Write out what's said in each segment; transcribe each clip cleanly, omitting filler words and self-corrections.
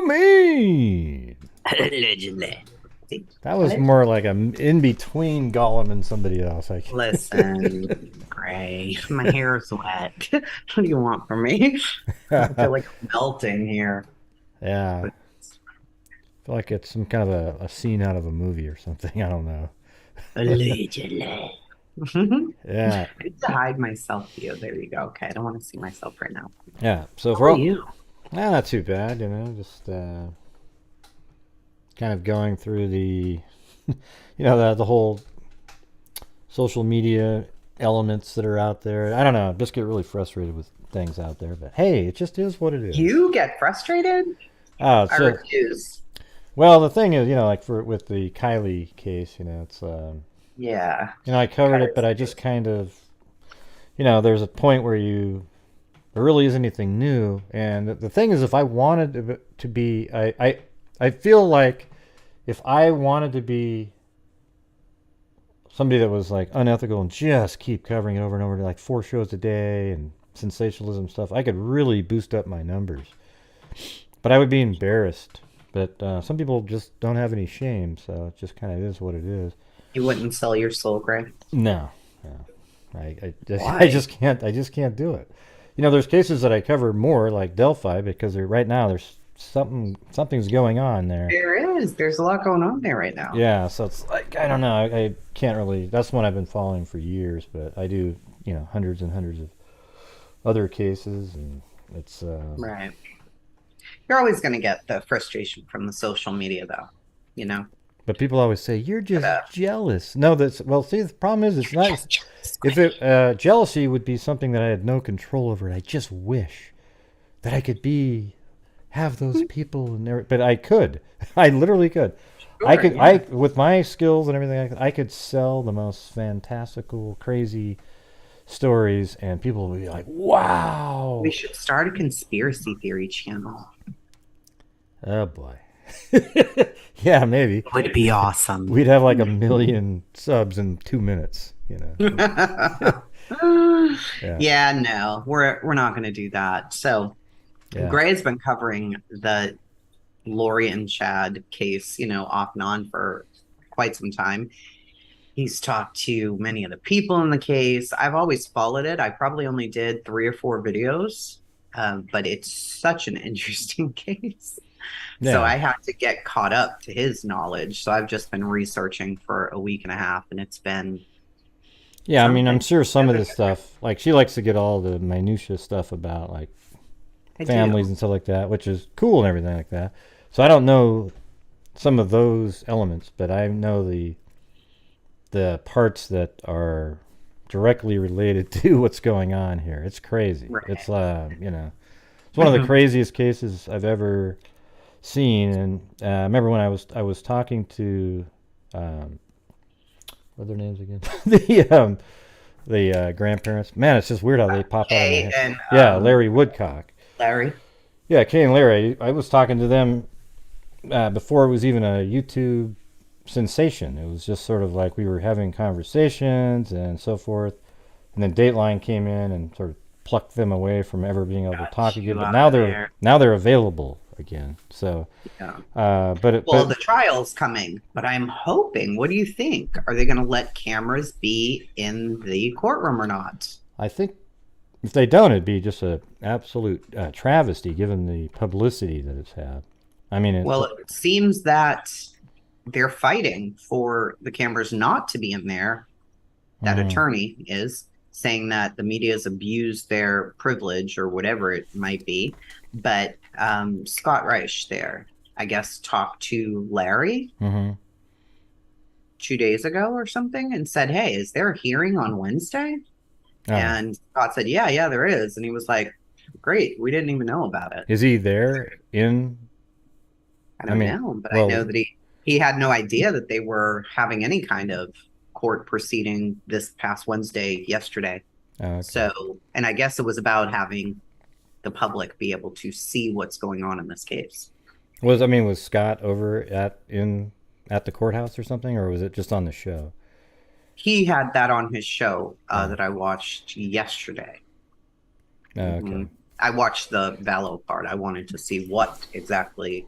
mean. Allegedly. That was more like a in between Gollum and somebody else. Listen, Gray, my hair is wet. What do you want from me? I feel like I'm melting here. Yeah. But I feel like it's some kind of a scene out of a movie or something. I don't know. allegedly. Yeah. I need to hide myself view. There you go. Okay, I don't want to see myself right now. Yeah. So How for are all, you? not too bad, just kind of going through the, the whole social media elements that are out there. I don't know. I just get really frustrated with things out there. But hey, it just is what it is. You get frustrated? Oh, I so refuse. well, the thing is, like with the Kylie case, it's Yeah. I covered it, but I Crazy. just kind of, there's a point where there really isn't anything new. And the thing is, if I wanted to be, I feel like if I wanted to be somebody that was like unethical and just keep covering it over and over, like 4 shows a day and sensationalism stuff, I could really boost up my numbers. But I would be embarrassed. But some people just don't have any shame, so it just kind of is what it is. You wouldn't sell your soul, Gray? No, no, I Why? just can't. I just can't do it. There's cases that I cover more, like Delphi, because right now there's something's going on there. There is. There's a lot going on there right now. Yeah, so it's like I don't know. I can't really. That's one I've been following for years, but I do hundreds and hundreds of other cases, and it's Right. You're always going to get the frustration from the social media, though. You know? But people always say you're But, just jealous. No, that's well. See, the problem is it's not. If it jealousy would be something that I had no control over, I just wish that I could have those people and but I could. I literally could. I sure, could. yeah. With my skills and everything, I could sell the most fantastical, crazy stories, and people would be like, We "Wow!" should start a conspiracy theory channel. Oh boy. Yeah, maybe. Would be awesome. We'd have like 1 million subs in 2 minutes. Yeah. Yeah, no, we're not going to do that. So Yeah. Gray's been covering the Lori and Chad case, off and on for quite some time. He's talked to many of the people in the case. I've always followed it. I probably only did 3 or 4 videos, but it's such an interesting case. So Yeah. I had to get caught up to his knowledge. So I've just been researching for a week and a half, and it's been Yeah, I mean, I'm something. sure some of this stuff, like she likes to get all the minutia stuff about like I families do. and stuff like that, which is cool and everything like that. So I don't know some of those elements, but I know the parts that are directly related to what's going on here. It's crazy. Right. It's it's one of the craziest cases I've ever seen. And I remember when I was talking to um, what are their names again? The grandparents. Man, it's just weird how they pop out of my Kay head. and Yeah, Larry Woodcock. Larry. Yeah, Kay and Larry. I was talking to them before it was even a YouTube sensation. It was just sort of like we were having conversations and so forth. And then Dateline came in and sort of plucked them away from ever being able to talk Got again. you But out now of they're there. now they're available again. So, Yeah. Well, but the trial's coming, but I'm hoping. What do you think? Are they going to let cameras be in the courtroom or not? I think if they don't, it'd be just a absolute travesty given the publicity that it's had. I mean, Well, it seems that they're fighting for the cameras not to be in there. That mhm. attorney is saying that the media's abused their privilege or whatever it might be. But Scott Reich there, I guess, talked to Larry Mhm. 2 days ago or something and said, "Hey, is there a hearing on Wednesday?" Oh, And Scott said, "Yeah, there is." And he was like, "Great, we didn't even know about it." is he there in? I I don't mean, know, but I know well, that he had no idea that they were having any kind of court proceeding this past Wednesday, yesterday. okay. So, and I guess it was about having the public be able to see what's going on in this case. Was Scott over at the courthouse or something, or was it just on the show? He had that on his show Oh, that I watched yesterday. oh, Hmm. okay. I watched the Vallow part. I wanted to see what exactly.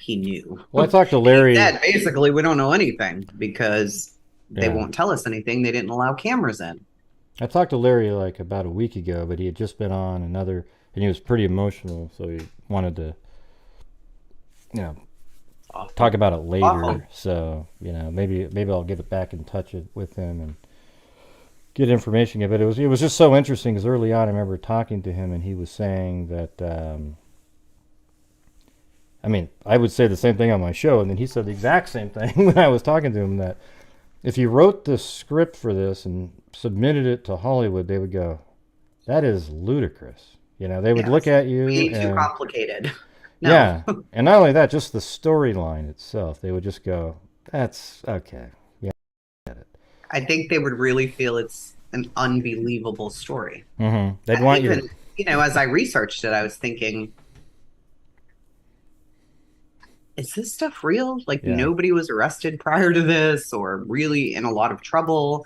he knew. Well, I talked to And he Larry. said, basically, we don't know anything because they Yeah, won't tell us anything. They didn't allow cameras in. I talked to Larry like about a week ago, but he had just been on another, and he was pretty emotional, so he wanted to, you know, talk Awful. about it Awful. later. So maybe I'll get it back in touch with him and get information. But it was just so interesting because early on I remember talking to him and he was saying that. I mean, I would say the same thing on my show, and then he said the exact same thing when I was talking to him. That if you wrote the script for this and submitted it to Hollywood, they would go, "That is ludicrous." They would look Yes. at you Way too and complicated. No, yeah, and not only that, just the storyline itself. They would just go, "That's okay." Yeah, I get it. I think they would really feel it's an unbelievable story. They'd And want you to, even, as I researched it, I was thinking, is this stuff real? Like yeah. nobody was arrested prior to this or really in a lot of trouble.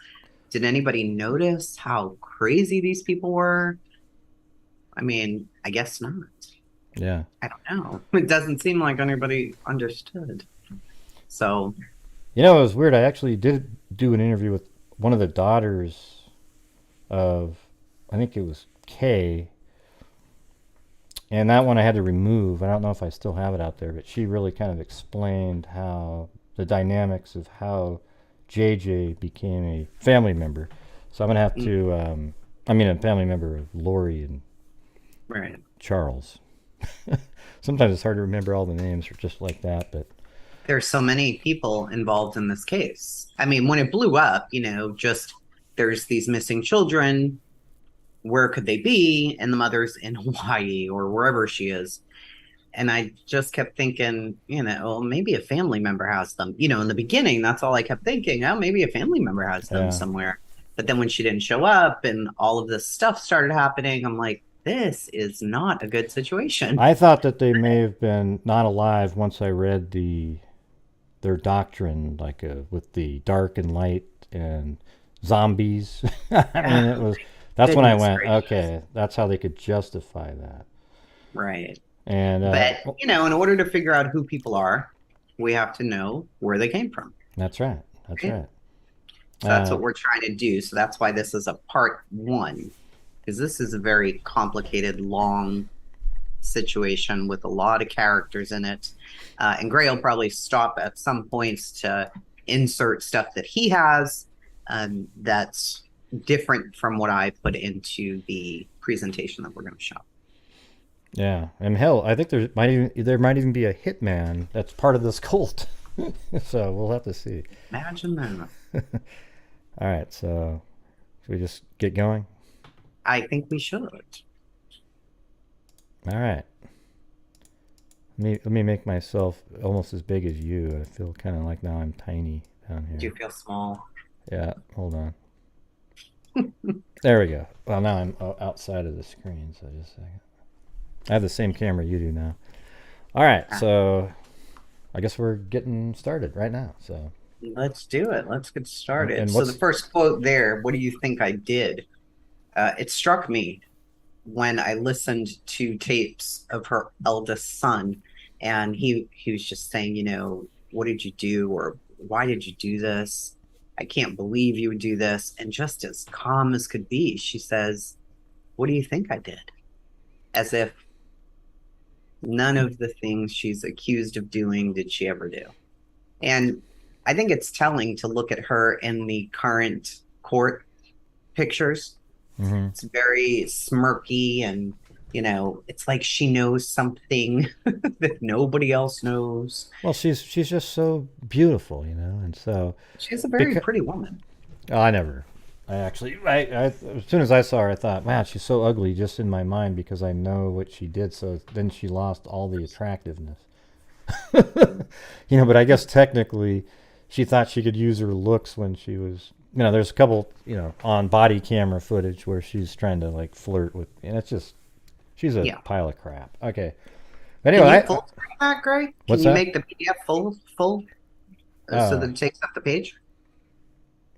Did anybody notice how crazy these people were? I mean, I guess not. Yeah. I don't know. It doesn't seem like anybody understood. So, It was weird. I actually did do an interview with one of the daughters of, I think it was Kay, and that one I had to remove. I don't know if I still have it out there, but she really kind of explained how the dynamics of how JJ became a family member. So I'm gonna have to, I mean, a family member of Lori and right. Charles. Sometimes it's hard to remember all the names or just like that, but There's so many people involved in this case. I mean, when it blew up, just there's these missing children. Where could they be? And the mother's in Hawaii or wherever she is. And I just kept thinking, well, maybe a family member has them. In the beginning, that's all I kept thinking. Oh, maybe a family member has them yeah. somewhere. But then when she didn't show up and all of this stuff started happening, I'm like, this is not a good situation. I thought that they may have been not alive once I read their doctrine, like with the dark and light and zombies. I mean, it was. That's when I Goodness went, gracious. okay, that's how they could justify that. Right. And But, in order to figure out who people are, we have to know where they came from. that's right. That's Right? right. So that's Uh, what we're trying to do. So that's why this is a part one, because this is a very complicated, long situation with a lot of characters in it. And Gray will probably stop at some points to insert stuff that he has that's different from what I put into the presentation that we're going to show. yeah, and hell, I think there might even be a hitman that's part of this cult. So we'll have to see. Imagine that. All right, so should we just get going? I think we should. All right. Let me make myself almost as big as you. I feel kind of like now I'm tiny down Do you here. feel small? Yeah, hold on. There we go. Well, now I'm outside of the screen, so just a second. I have the same camera you do now. All right, so I guess we're getting started right now. So, Let's do it. Let's get started. and So the what's first quote there, what do you think I did? It struck me when I listened to tapes of her eldest son, and he was just saying, what did you do, or why did you do this? I can't believe you would do this. And just as calm as could be, she says, "What do you think I did?" As if none of the things she's accused of doing did she ever do. And I think it's telling to look at her in the current court pictures. mm-hmm. It's very smirky and it's like she knows something that nobody else knows. Well, she's just so beautiful, and so She's a very because pretty woman. I never, I actually, as soon as I saw her, I thought, wow, she's so ugly, just in my mind because I know what she did. So then she lost all the attractiveness. But I guess technically she thought she could use her looks when she was, there's a couple, on body camera footage where she's trying to like flirt with, and it's just, she's a Yeah. pile of crap. Okay. But Can anyway, you full screen that, Greg? Can what's you that? make the PDF full so Oh, that it takes up the page?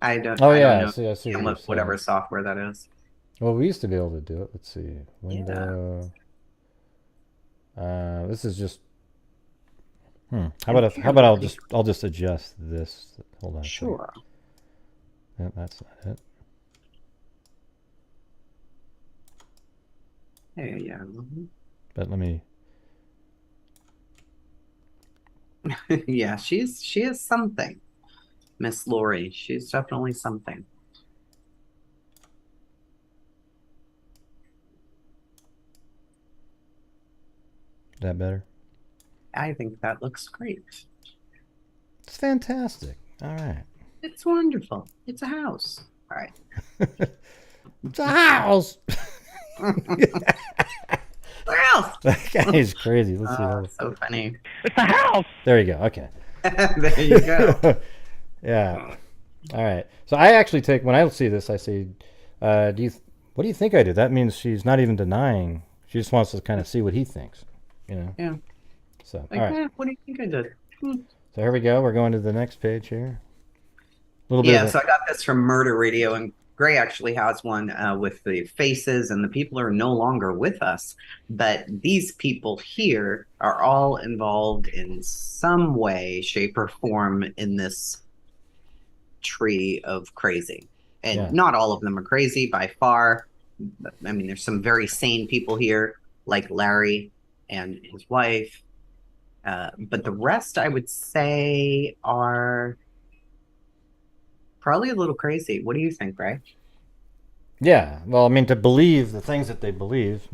oh I don't yeah, know I see what you're whatever saying. software that is. Well, we used to be able to do it. Let's see. Yeah. Window. This is just, How And about apparently, I'll just adjust this. Hold on a second. sure. No, that's not it. There you But let me. go. Yeah, she is something. Miss Lori. She's definitely something. Is that better? I think that looks great. It's fantastic. All right. It's wonderful. It's a house. All right. It's a house. Where else? That guy is crazy. Let's see. So funny. It's a house. There you go. Okay. There you go. Yeah. All right. So I actually take when I see this, I say, what do you think I did? That means she's not even denying. She just wants to kind of see what he thinks. You know. Yeah. So Like, all right. what do you think I did? So here we go. We're going to the next page here. A little bit. Yeah, so I got this from Murder Radio, and Gray actually has one with the faces, and the people are no longer with us. But these people here are all involved in some way, shape, or form in this tree of crazy. And not all of them are crazy by far. But, I mean, there's some very sane people here, like Larry and his wife. But the rest, I would say, are probably a little crazy. What do you think, Ray? Yeah. Well, I mean, to believe the things that they believe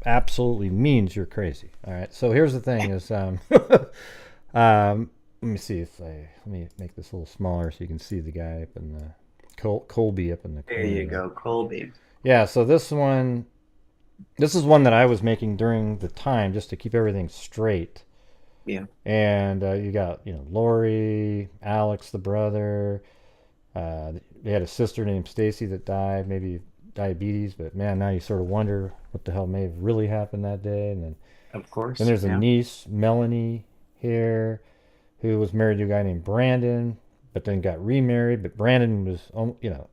absolutely means you're crazy. All right. So here's the thing: is let me see if let me make this a little smaller so you can see the guy up in the Colby up in the corner. There you go, Colby. Yeah. So this is one that I was making during the time just to keep everything straight. Yeah. And you got Lori, Alex, the brother. They had a sister named Stacy that died, maybe diabetes, but man, now you sort of wonder what the hell may have really happened that day. And then, of course, then there's a niece, Melanie, here, who was married to a guy named Brandon, but then got remarried. But Brandon was,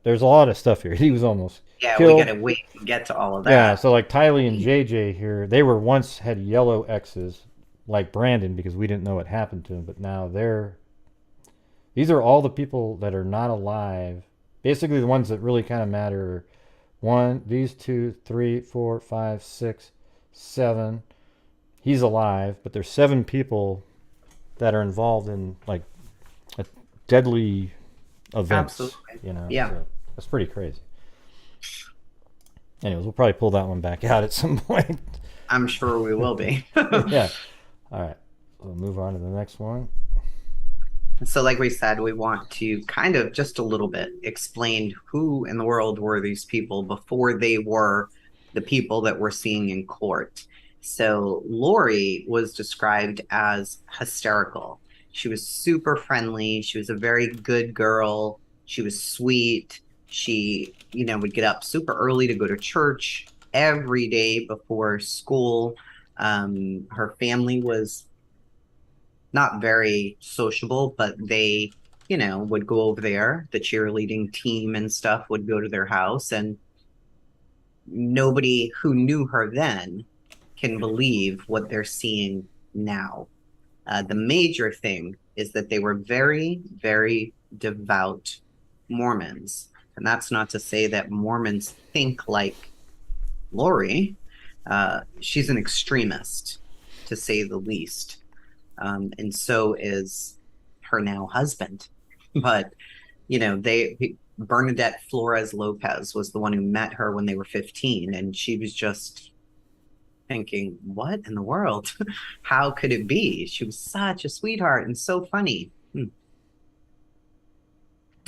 there's a lot of stuff here. He was almost killed. We gotta wait to get to all of that. Yeah, so like Tylee and JJ here, they were once had yellow X's like Brandon because we didn't know what happened to him, but now these are all the people that are not alive. Basically, the ones that really kind of matter are these 2, 3, 4, 5, 6, 7. He's alive, but there's 7 people that are involved in like a deadly events. Absolutely. Yeah. So that's pretty crazy. Anyways, we'll probably pull that one back out at some point. I'm sure we will be. Yeah. All right. We'll move on to the next one. So, like we said, we want to kind of just a little bit explain who in the world were these people before they were the people that we're seeing in court. So, Lori was described as hysterical. She was super friendly. She was a very good girl. She was sweet. She, would get up super early to go to church every day before school. Her family was not very sociable, but they, would go over there. The cheerleading team and stuff would go to their house, and nobody who knew her then can believe what they're seeing now. The major thing is that they were very, very devout Mormons. And that's not to say that Mormons think like Lori. She's an extremist, to say the least. And so is her now husband. But, Bernadette Flores Lopez was the one who met her when they were 15. And she was just thinking, what in the world? How could it be? She was such a sweetheart and so funny.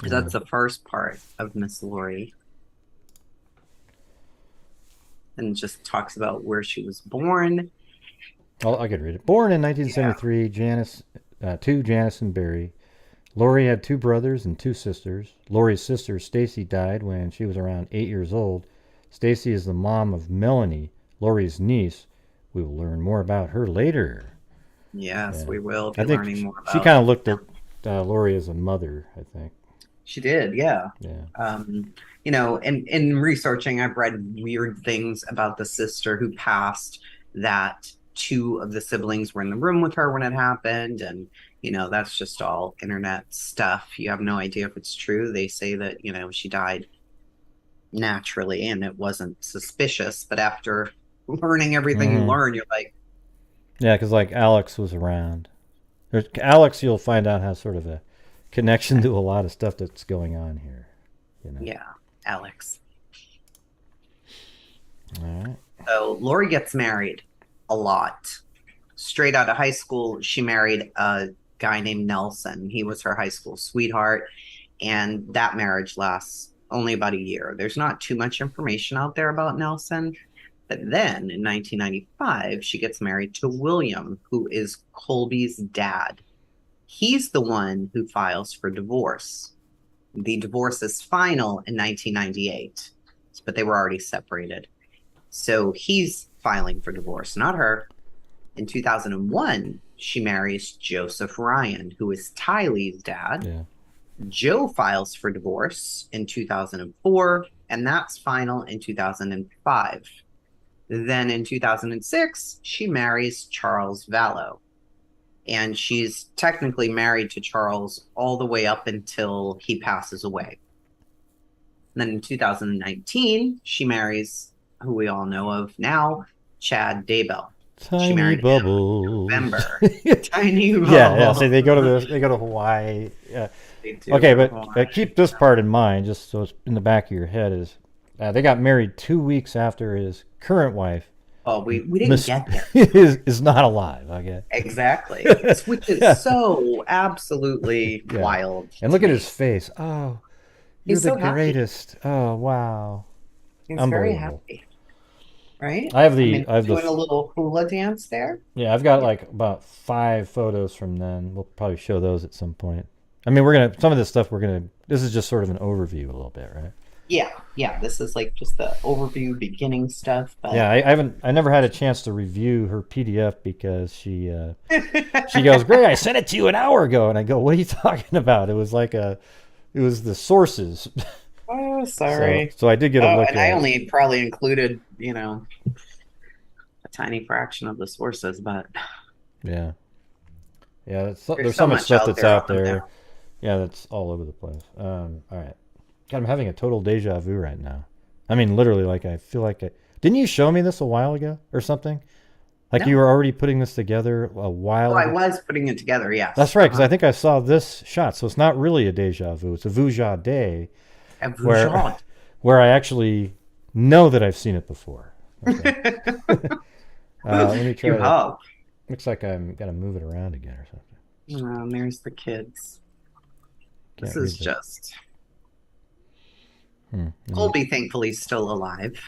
That's the first part of Miss Lori. And just talks about where she was born. I could read it. Born in 1973, Janice and Barry. Lori had 2 brothers and 2 sisters. Lori's sister, Stacy, died when she was around 8 years old. Stacy is the mom of Melanie, Lori's niece. We will learn more about her later. Yes, we will be I think learning more about she kind of looked at Lori as a mother, I think. She did, yeah. Yeah. In researching, I've read weird things about the sister who passed that two of the siblings were in the room with her when it happened. And, that's just all internet stuff. You have no idea if it's true. They say that, she died naturally and it wasn't suspicious. But after learning everything you Mm-hmm. learn, you're like, Yeah, because like Alex was around. Alex, you'll find out, has sort of a connection to a lot of stuff that's going on here. yeah, Alex. All right. So Lori gets married a lot. Straight out of high school, she married a guy named Nelson. He was her high school sweetheart, and that marriage lasts only about a year. There's not too much information out there about Nelson. But then in 1995, she gets married to William, who is Colby's dad. He's the one who files for divorce. The divorce is final in 1998, but they were already separated. So he's filing for divorce, not her. In 2001, she marries Joseph Ryan, who is Tylee's dad. Yeah. Joe files for divorce in 2004, and that's final in 2005. Then in 2006, she marries Charles Vallow. And she's technically married to Charles all the way up until he passes away. And then in 2019, she marries who we all know of now, Chad Daybell. She Tiny married bubbles. him in November. Tiny bubbles. Yeah. So they go to Hawaii. Okay, but keep this part in mind, just so it's in the back of your head. Is they got married 2 weeks after his current wife. Oh, we didn't get there. is not alive. Okay. Exactly. Which is so absolutely wild. And look at his face. Oh, you're He's the so happy. greatest. Oh, wow. He's very happy. Right? I have doing a little hula dance there. Yeah, I've got like about 5 photos from then. We'll probably show those at some point. I mean, some of this stuff this is just sort of an overview a little bit, right? Yeah. This is like just the overview, beginning stuff. But yeah, I never had a chance to review her PDF because she goes, "Great, I sent it to you an hour ago," and I go, "What are you talking about?" It was the sources. Oh, sorry. So I did get a look. And I only probably included, a tiny fraction of the sources, but yeah, there's so so much much stuff out that's there out on there. there. Yeah, that's all over the place. All right. God, I'm having a total deja vu right now. I mean, literally, like I feel like didn't you show me this a while ago or something? Like you were already putting this together a while ago? I was putting it together, yes. That's right, because I think I saw this shot. So it's not really a deja vu. It's a vuja day where I actually know that I've seen it before. Okay. Let me try. You have. Looks like I'm got to move it around again or something. And there's the kids. Can't This is just... Hmm. Colby, thankfully, still alive.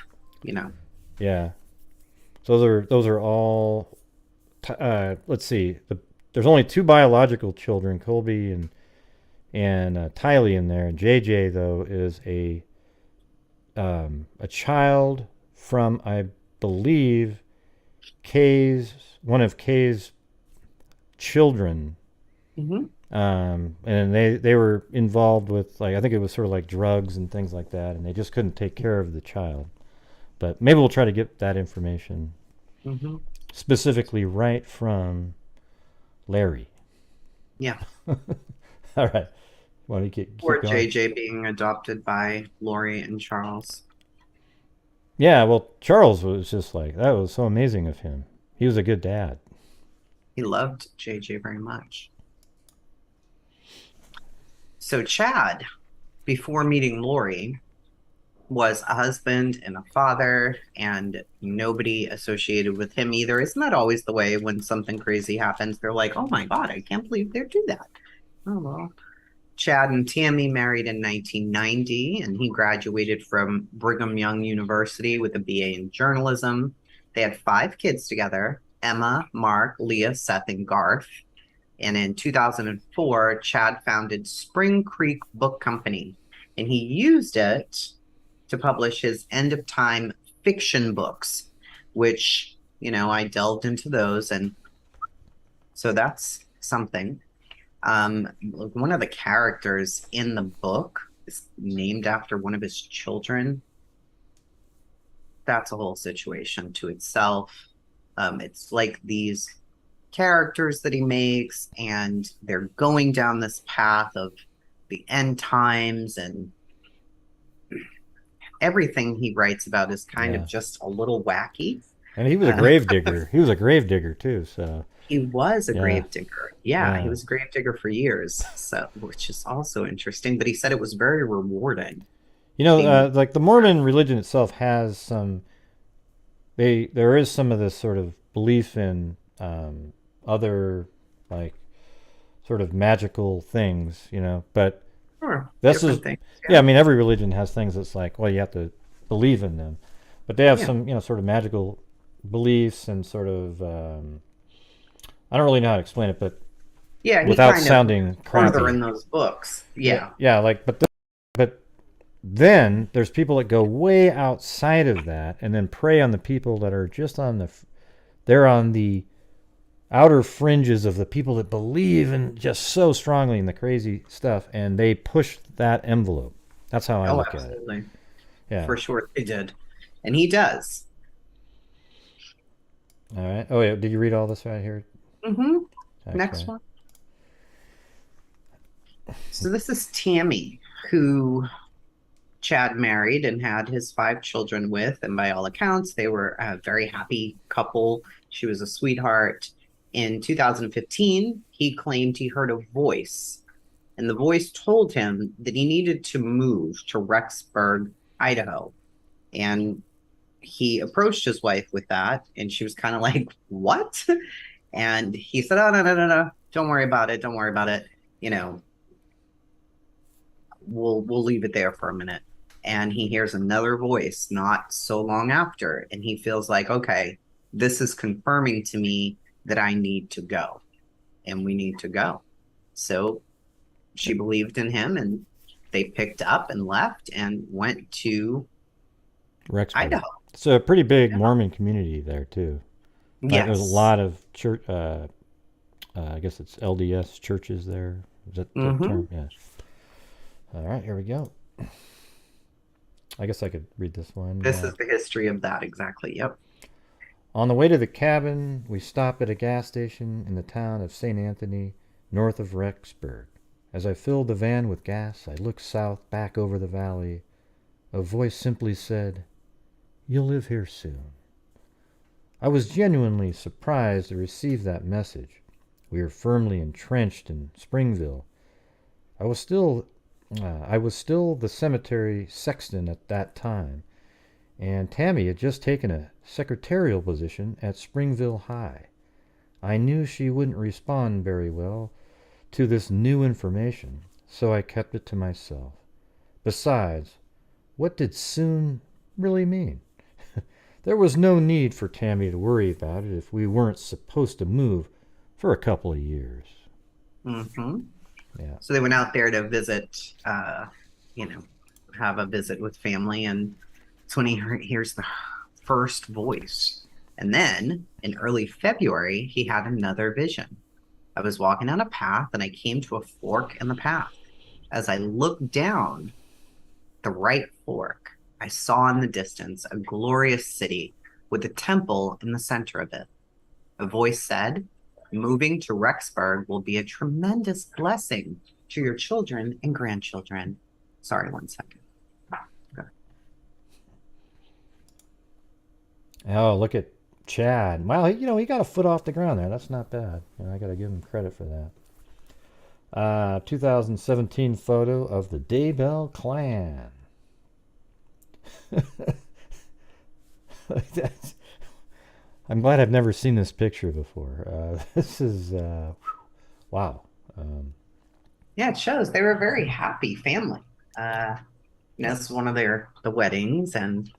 Yeah. So those are all. Let's see. There's only 2 biological children, Colby and Tylee in there. And JJ though is a child from, I believe, one of Kay's children. Mm-hmm. And they were involved with, like, I think it was sort of like drugs and things like that, and they just couldn't take care of the child. But maybe we'll try to get that information specifically right from Larry. Yeah. All right. Why don't you keep Or going? JJ being adopted by Lori and Charles. Yeah, well, Charles was just like, that was so amazing of him. He was a good dad. He loved JJ very much. So Chad, before meeting Lori, was a husband and a father, and nobody associated with him either. Isn't that always the way when something crazy happens? They're like, oh my God, I can't believe they do that. Oh, well. Chad and Tammy married in 1990, and he graduated from Brigham Young University with a BA in journalism. They had 5 kids together: Emma, Mark, Leah, Seth, and Garth. And in 2004, Chad founded Spring Creek Book Company, and he used it to publish his end of time fiction books, which, I delved into those. And so that's something. One of the characters in the book is named after one of his children. That's a whole situation to itself. It's like these characters that he makes, and they're going down this path of the end times, and everything he writes about is kind of Yeah. just a little wacky. And he was a Uh, grave digger. He was a grave digger too. So he was a yeah, gravedigger. Yeah, he yeah. was a gravedigger for years, so which is also interesting. But he said it was very rewarding being. Like the Mormon religion itself has some. There is some of this sort of belief in other like sort of magical things, But Sure, this is, different things. yeah. I Yeah, mean, every religion has things that's like, well, you have to believe in them, but they have yeah, some, sort of magical beliefs and sort of. I don't really know how to explain it, but yeah. He without kind of sounding further crappy. in those books. Yeah, Yeah. yeah. But then there's people that go way outside of that and then prey on the people that are just they're on the outer fringes of the people that believe in just so strongly in the crazy stuff, and they push that envelope. That's how I Oh, look at it. absolutely. Yeah. For sure, they did, and he does. All right. Oh yeah. Did you read all this right here? Mm-hmm. Next Okay. one. So this is Tammy, who Chad married and had his 5 children with, and by all accounts, they were a very happy couple. She was a sweetheart. In 2015, he claimed he heard a voice, and the voice told him that he needed to move to Rexburg, Idaho. And he approached his wife with that, and she was kind of like, "What?" And he said, "Oh, no, no, no, no. Don't worry about it. Don't worry about it. You know, we'll leave it there for a minute." And he hears another voice not so long after, and he feels like, okay, this is confirming to me that I need to go, and we need to go. So she believed in him, and they picked up and left and went to Rexburg. Idaho. It's a pretty big Mormon community there too. Like there's a Yes. lot of church. I guess it's LDS churches there. Is that the Mm-hmm. term? Yeah. All right. Here we go. I guess I could read this one. This is the history of that exactly. Yep. On the way to the cabin, we stop at a gas station in the town of St. Anthony, north of Rexburg. As I filled the van with gas, I looked south back over the valley. A voice simply said, "You'll live here soon." I was genuinely surprised to receive that message. We were firmly entrenched in Springville. I was still I was still the cemetery sexton at that time, and Tammy had just taken a secretarial position at Springville High. I knew she wouldn't respond very well to this new information, so I kept it to myself. Besides, what did soon really mean? There was no need for Tammy to worry about it if we weren't supposed to move for a couple of years. Mm-hmm. Yeah. So they went out there to visit, you know, have a visit with family, and it's when hears the first voice. And then in early February, he had another vision. I was walking on a path, and I came to a fork in the path. As I looked down the right fork, I saw in the distance a glorious city with a temple in the center of it. A voice said, "Moving to Rexburg will be a tremendous blessing to your children and grandchildren." Sorry, 1 second. Okay. Oh, look at Chad. Well, he got a foot off the ground there. That's not bad. I got to give him credit for that. 2017 photo of the Daybell clan. I'm glad I've never seen this picture before. This is wow. Yeah, it shows they were a very happy family. It's one of the weddings, and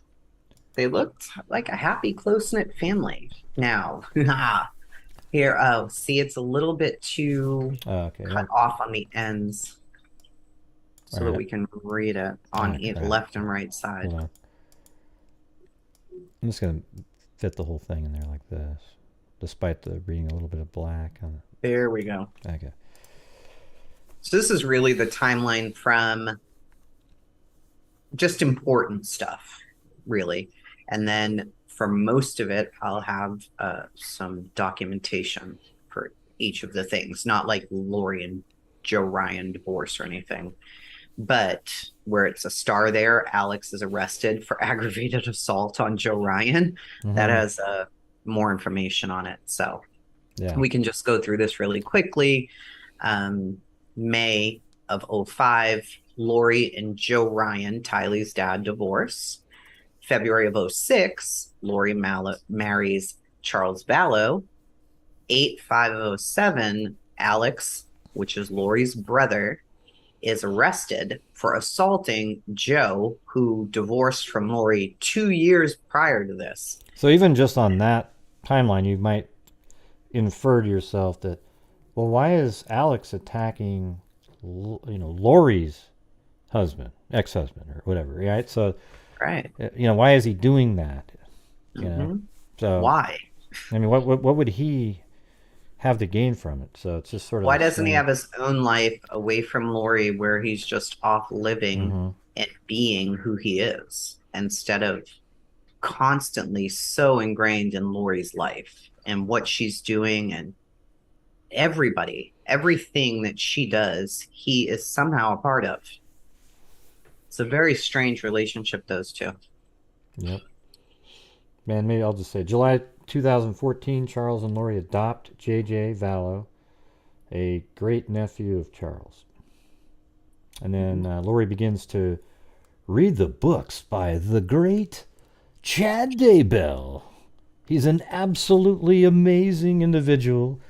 they looked like a happy, close knit family. Now, here, oh, see, it's a little bit too Okay. cut off on the ends All so that right. we can read it on Ah, either crap. left and right Hold side. on. I'm just gonna fit the whole thing in there like this, despite there being a little bit of black on it. There we go. Okay. So this is really the timeline from just important stuff, really. And then for most of it, I'll have some documentation for each of the things, not like Lori and Joe Ryan divorce or anything. But where it's a star there, Alex is arrested for aggravated assault on Joe Ryan. That Mm-hmm. has more information on it. So Yeah. we can just go through this really quickly. May of 05, Lori and Joe Ryan, Tylee's dad, divorce. February of 06, Lori marries Charles Vallow. 8/5 of 07, Alex, which is Lori's brother, is arrested for assaulting Joe, who divorced from Lori 2 years prior to this. So even just on that timeline, you might infer to yourself that, well, why is Alex attacking, Lori's husband, ex-husband, or whatever, right? So, Right. why is he doing that? Mm-hmm. So Why? I mean, what would he have to gain from it? So it's just sort of Why doesn't he have his own life away from Lori where he's just off living Mm-hmm. and being who he is instead of constantly so ingrained in Lori's life and what she's doing and everything that she does, he is somehow a part of. It's a very strange relationship, those two. Yep. Man, maybe I'll just say July 2014, Charles and Lori adopt J.J. Vallow, a great nephew of Charles. And then Lori begins to read the books by the great Chad Daybell. He's an absolutely amazing individual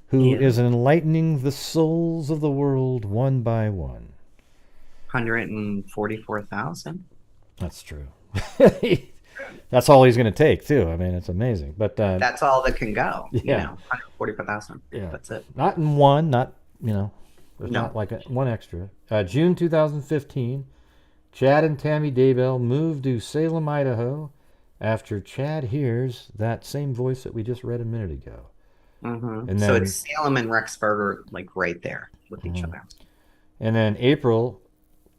who is enlightening the souls of the world one by one. 144,000. That's true. That's all he's going to take, too. I mean, it's amazing. But that's all that can go. Yeah. 144,000. Yeah. That's it. Not in one, there's not like one extra. June 2015, Chad and Tammy Daybell move to Salem, Idaho, after Chad hears that same voice that we just read a minute ago. Mm-hmm. And so it's Salem and Rexburg, like right there with each other. And then April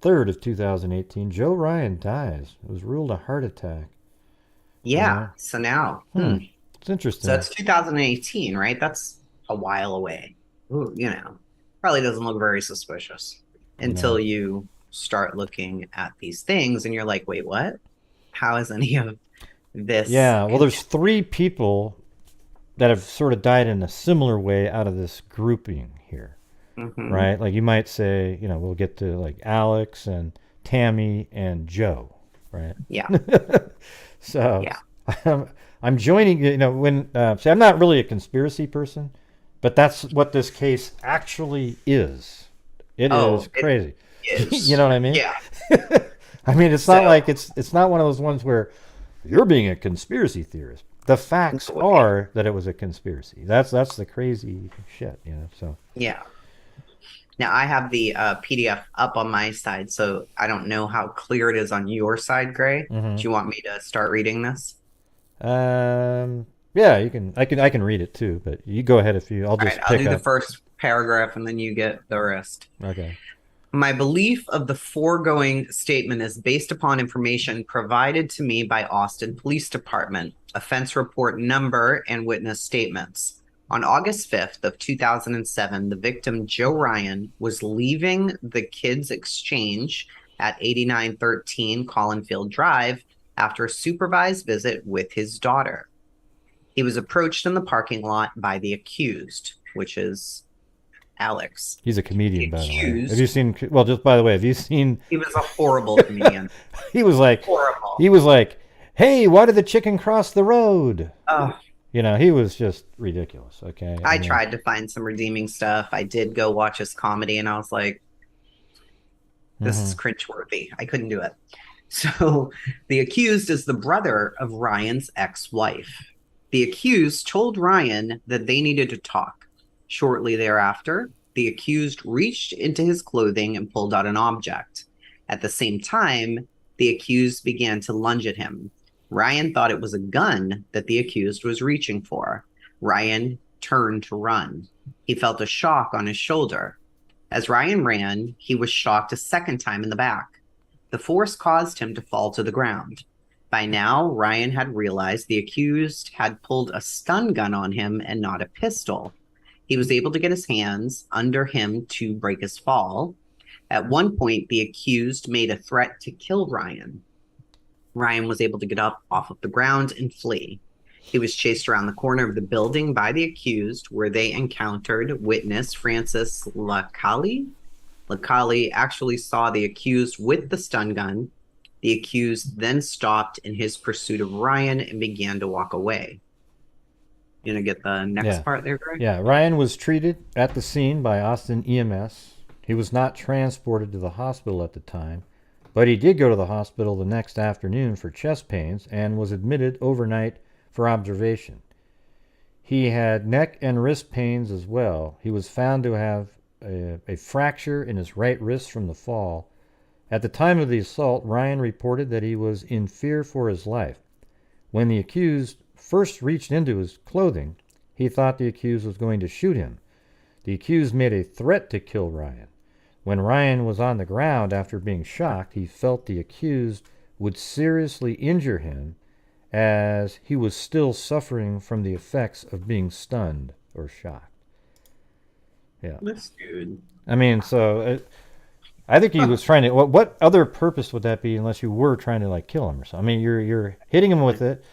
3rd of 2018, Joe Ryan dies. It was ruled a heart attack. Yeah. So now, it's interesting. So that's 2018, right? That's a while away. Ooh, probably doesn't look very suspicious until you start looking at these things and you're like, wait, what? How is any of this? Yeah. Well, there's 3 people that have sort of died in a similar way out of this grouping here. Mm-hmm. Right? Like you might say, we'll get to like Alex and Tammy and Joe, right? Yeah. So yeah. I'm joining, when, see, I'm not really a conspiracy person, but that's what this case actually is. It is crazy. It is. You know what I mean? Yeah. I mean, it's not like it's not one of those ones where you're being a conspiracy theorist. The facts are that it was a conspiracy. That's the crazy shit, so. Yeah. Now, I have the PDF up on my side, so I don't know how clear it is on your side, Gray. Mm-hmm. Do you want me to start reading this? Yeah, you can. I can read it too, but you go ahead if you. I'll just I'll do the first paragraph, and then you get the rest. Okay. My belief of the foregoing statement is based upon information provided to me by Austin Police Department, offense report number, and witness statements. On August 5th of 2007, the victim, Joe Ryan, was leaving the Kids Exchange at 8913 Collinfield Drive after a supervised visit with his daughter. He was approached in the parking lot by the accused, which is Alex. He's a comedian, by the way. Have you seen, well, just by the way, have you seen? He was a horrible comedian. He was like, horrible. He was like, hey, why did the chicken cross the road? Oh. He was just ridiculous, okay? I tried to find some redeeming stuff. I did go watch his comedy, and I was like, this is cringeworthy. I couldn't do it. So the accused is the brother of Ryan's ex-wife. The accused told Ryan that they needed to talk. Shortly thereafter, the accused reached into his clothing and pulled out an object. At the same time, the accused began to lunge at him. Ryan thought it was a gun that the accused was reaching for. Ryan turned to run. He felt a shock on his shoulder. As Ryan ran, he was shocked a second time in the back. The force caused him to fall to the ground. By now, Ryan had realized the accused had pulled a stun gun on him and not a pistol. He was able to get his hands under him to break his fall. At one point, the accused made a threat to kill Ryan. Ryan was able to get up off of the ground and flee. He was chased around the corner of the building by the accused, where they encountered witness Francis Lacali. Lacali actually saw the accused with the stun gun. The accused then stopped in his pursuit of Ryan and began to walk away. You gonna get the next Yeah. part there, Greg? Yeah. Ryan was treated at the scene by Austin EMS. He was not transported to the hospital at the time, but he did go to the hospital the next afternoon for chest pains and was admitted overnight for observation. He had neck and wrist pains as well. He was found to have a fracture in his right wrist from the fall. At the time of the assault, Ryan reported that he was in fear for his life. When the accused first reached into his clothing, he thought the accused was going to shoot him. The accused made a threat to kill Ryan. When Ryan was on the ground after being shocked, he felt the accused would seriously injure him as he was still suffering from the effects of being stunned or shocked. Yeah. This dude. I mean, I think he was trying to. What other purpose would that be unless you were trying to like kill him or something? I mean, you're hitting him with it,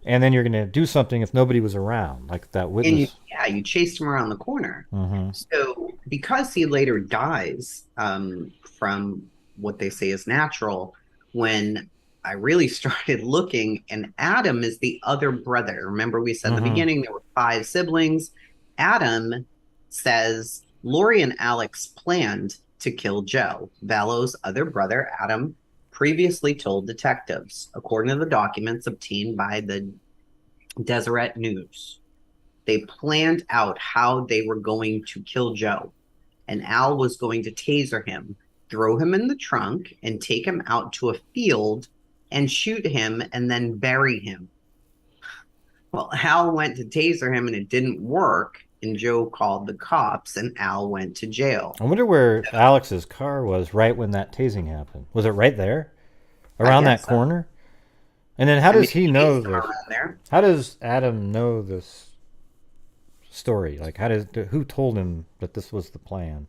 and then you're going to do something if nobody was around, like that witness. And you chased him around the corner. Mm-hmm. So because he later dies from what they say is natural, when I really started looking, and Adam is the other brother. Remember, we said in the beginning there were 5 siblings. Adam says Lori and Alex planned to kill Joe. Vallow's other brother, Adam, previously told detectives, according to the documents obtained by the Deseret News. They planned out how they were going to kill Joe, and Al was going to taser him, throw him in the trunk, and take him out to a field and shoot him and then bury him. Well, Al went to taser him and it didn't work, and Joe called the cops and Al went to jail. I wonder where Alex's car was right when that tasing happened. Was it right there? Around that corner? And then how does he know this? How does Adam know this story? Like, who told him that this was the plan?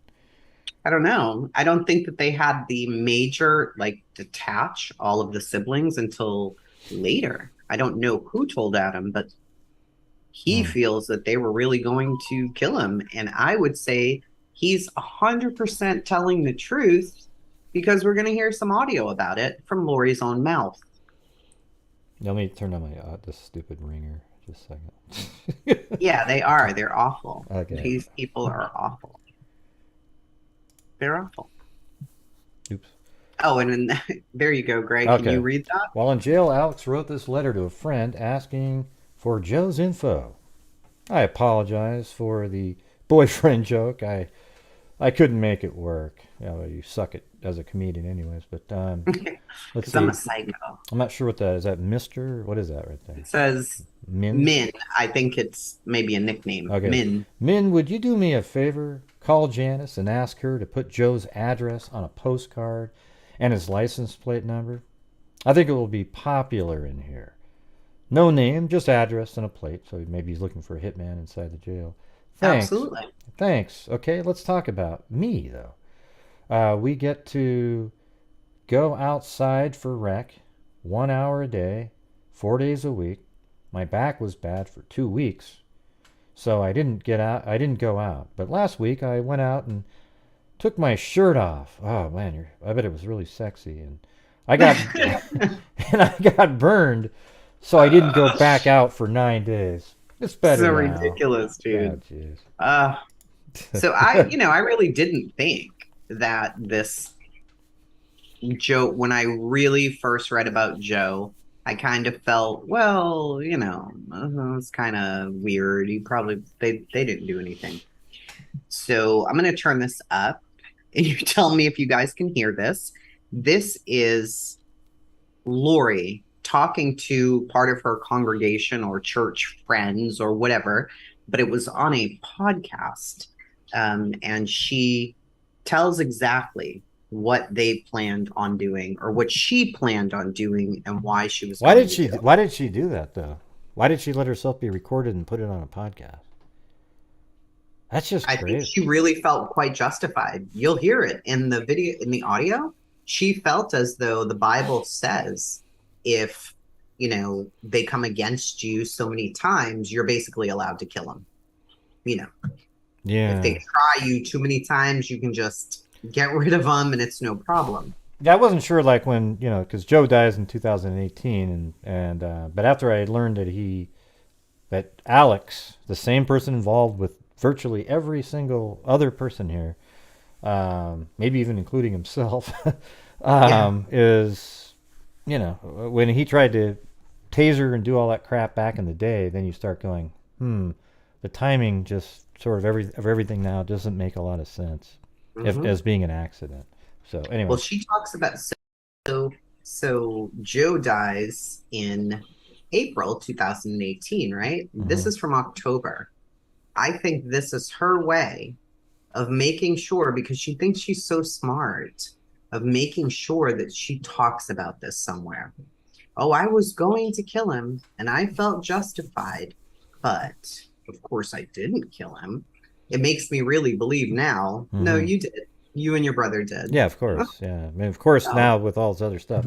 I don't know. I don't think that they had the major, like, detach all of the siblings until later. I don't know who told Adam, but he feels that they were really going to kill him. And I would say he's 100% telling the truth because we're going to hear some audio about it from Lori's own mouth. Let me turn on my this stupid ringer just a second. Yeah, they are. They're awful. Okay. These people are awful. They're awful. Oops. Oh, and then, there you go, Greg. Okay. Can you read that? While in jail, Alex wrote this letter to a friend asking for Joe's info. I apologize for the boyfriend joke. I couldn't make it work. You suck as a comedian anyways, but let's see. I'm a psycho. I'm not sure what that is. That Mr.? What is that right there? It says Min. I think it's maybe a nickname. Okay. Min. Min, would you do me a favor? Call Janice and ask her to put Joe's address on a postcard and his license plate number. I think it will be popular in here. No name, just address and a plate. So maybe he's looking for a hitman inside the jail. Thanks. Absolutely. Thanks. Okay, let's talk about me, though. We get to go outside for rec 1 hour a day, 4 days a week. My back was bad for 2 weeks, so I didn't go out. But last week I went out and took my shirt off. Oh man, I bet it was really sexy, and I got burned, so I didn't go back out for 9 days. It's better so now. Ridiculous, dude. Oh, so I really didn't think that this Joe, when I really first read about Joe, I kind of felt, well, it's kind of weird. They didn't do anything. So I'm going to turn this up and you tell me if you guys can hear this. This is Lori talking to part of her congregation or church friends or whatever, but it was on a podcast. And she tells exactly what they planned on doing or what she planned on doing and why she was going to do it. Why did she do that though? Why did she let herself be recorded and put it on a podcast? That's just I think crazy. she really felt quite justified. You'll hear it in the video, in the audio. She felt as though the Bible says if, they come against you so many times, you're basically allowed to kill them. If they Yeah. try you too many times, you can just get rid of them and it's no problem. Yeah, I wasn't sure like when, because Joe dies in 2018 but after I learned that Alex, the same person involved with virtually every single other person here, maybe even including himself, is, when he tried to taser and do all that crap back in the day, then you start going, the timing just sort of everything now doesn't make a lot of sense as being an accident. So anyway. Well, she talks about so Joe dies in April 2018, right? This is from October. I think this is her way of making sure, because she thinks she's so smart, of making sure that she talks about this somewhere. Oh, I was going to kill him and I felt justified, but of course I didn't kill him. It makes me really believe now. No, you did. You and your brother did. Yeah, of course. Yeah, I mean, of course. So, now with all this other stuff,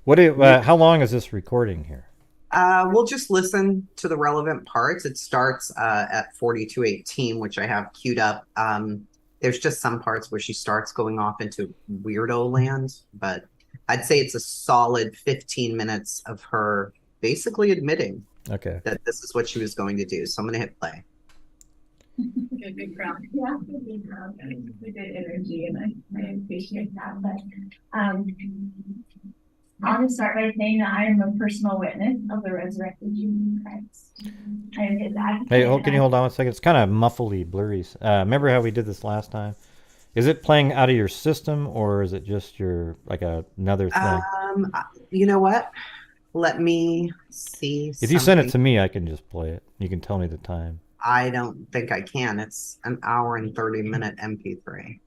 how long is this recording here? we'll just listen to the relevant parts. It starts at 42:18, which I have queued up. There's just some parts where she starts going off into weirdo land, but I'd say it's a solid 15 minutes of her basically admitting that this is what she was going to do. So I'm going to hit play. Good crowd. Yeah, good crowd. Good energy, and I appreciate that. But I want to start by saying that I am a personal witness of the resurrected Jesus Christ. I am his advocate. Hey, can you hold on 1 second? It's kind of muffly, blurry. Remember how we did this last time? Is it playing out of your system, or is it just your another thing? You know what? Let me see. If you send it to me, I can just play it. You can tell me the time. I don't think I can. It's an hour and 30-minute MP3.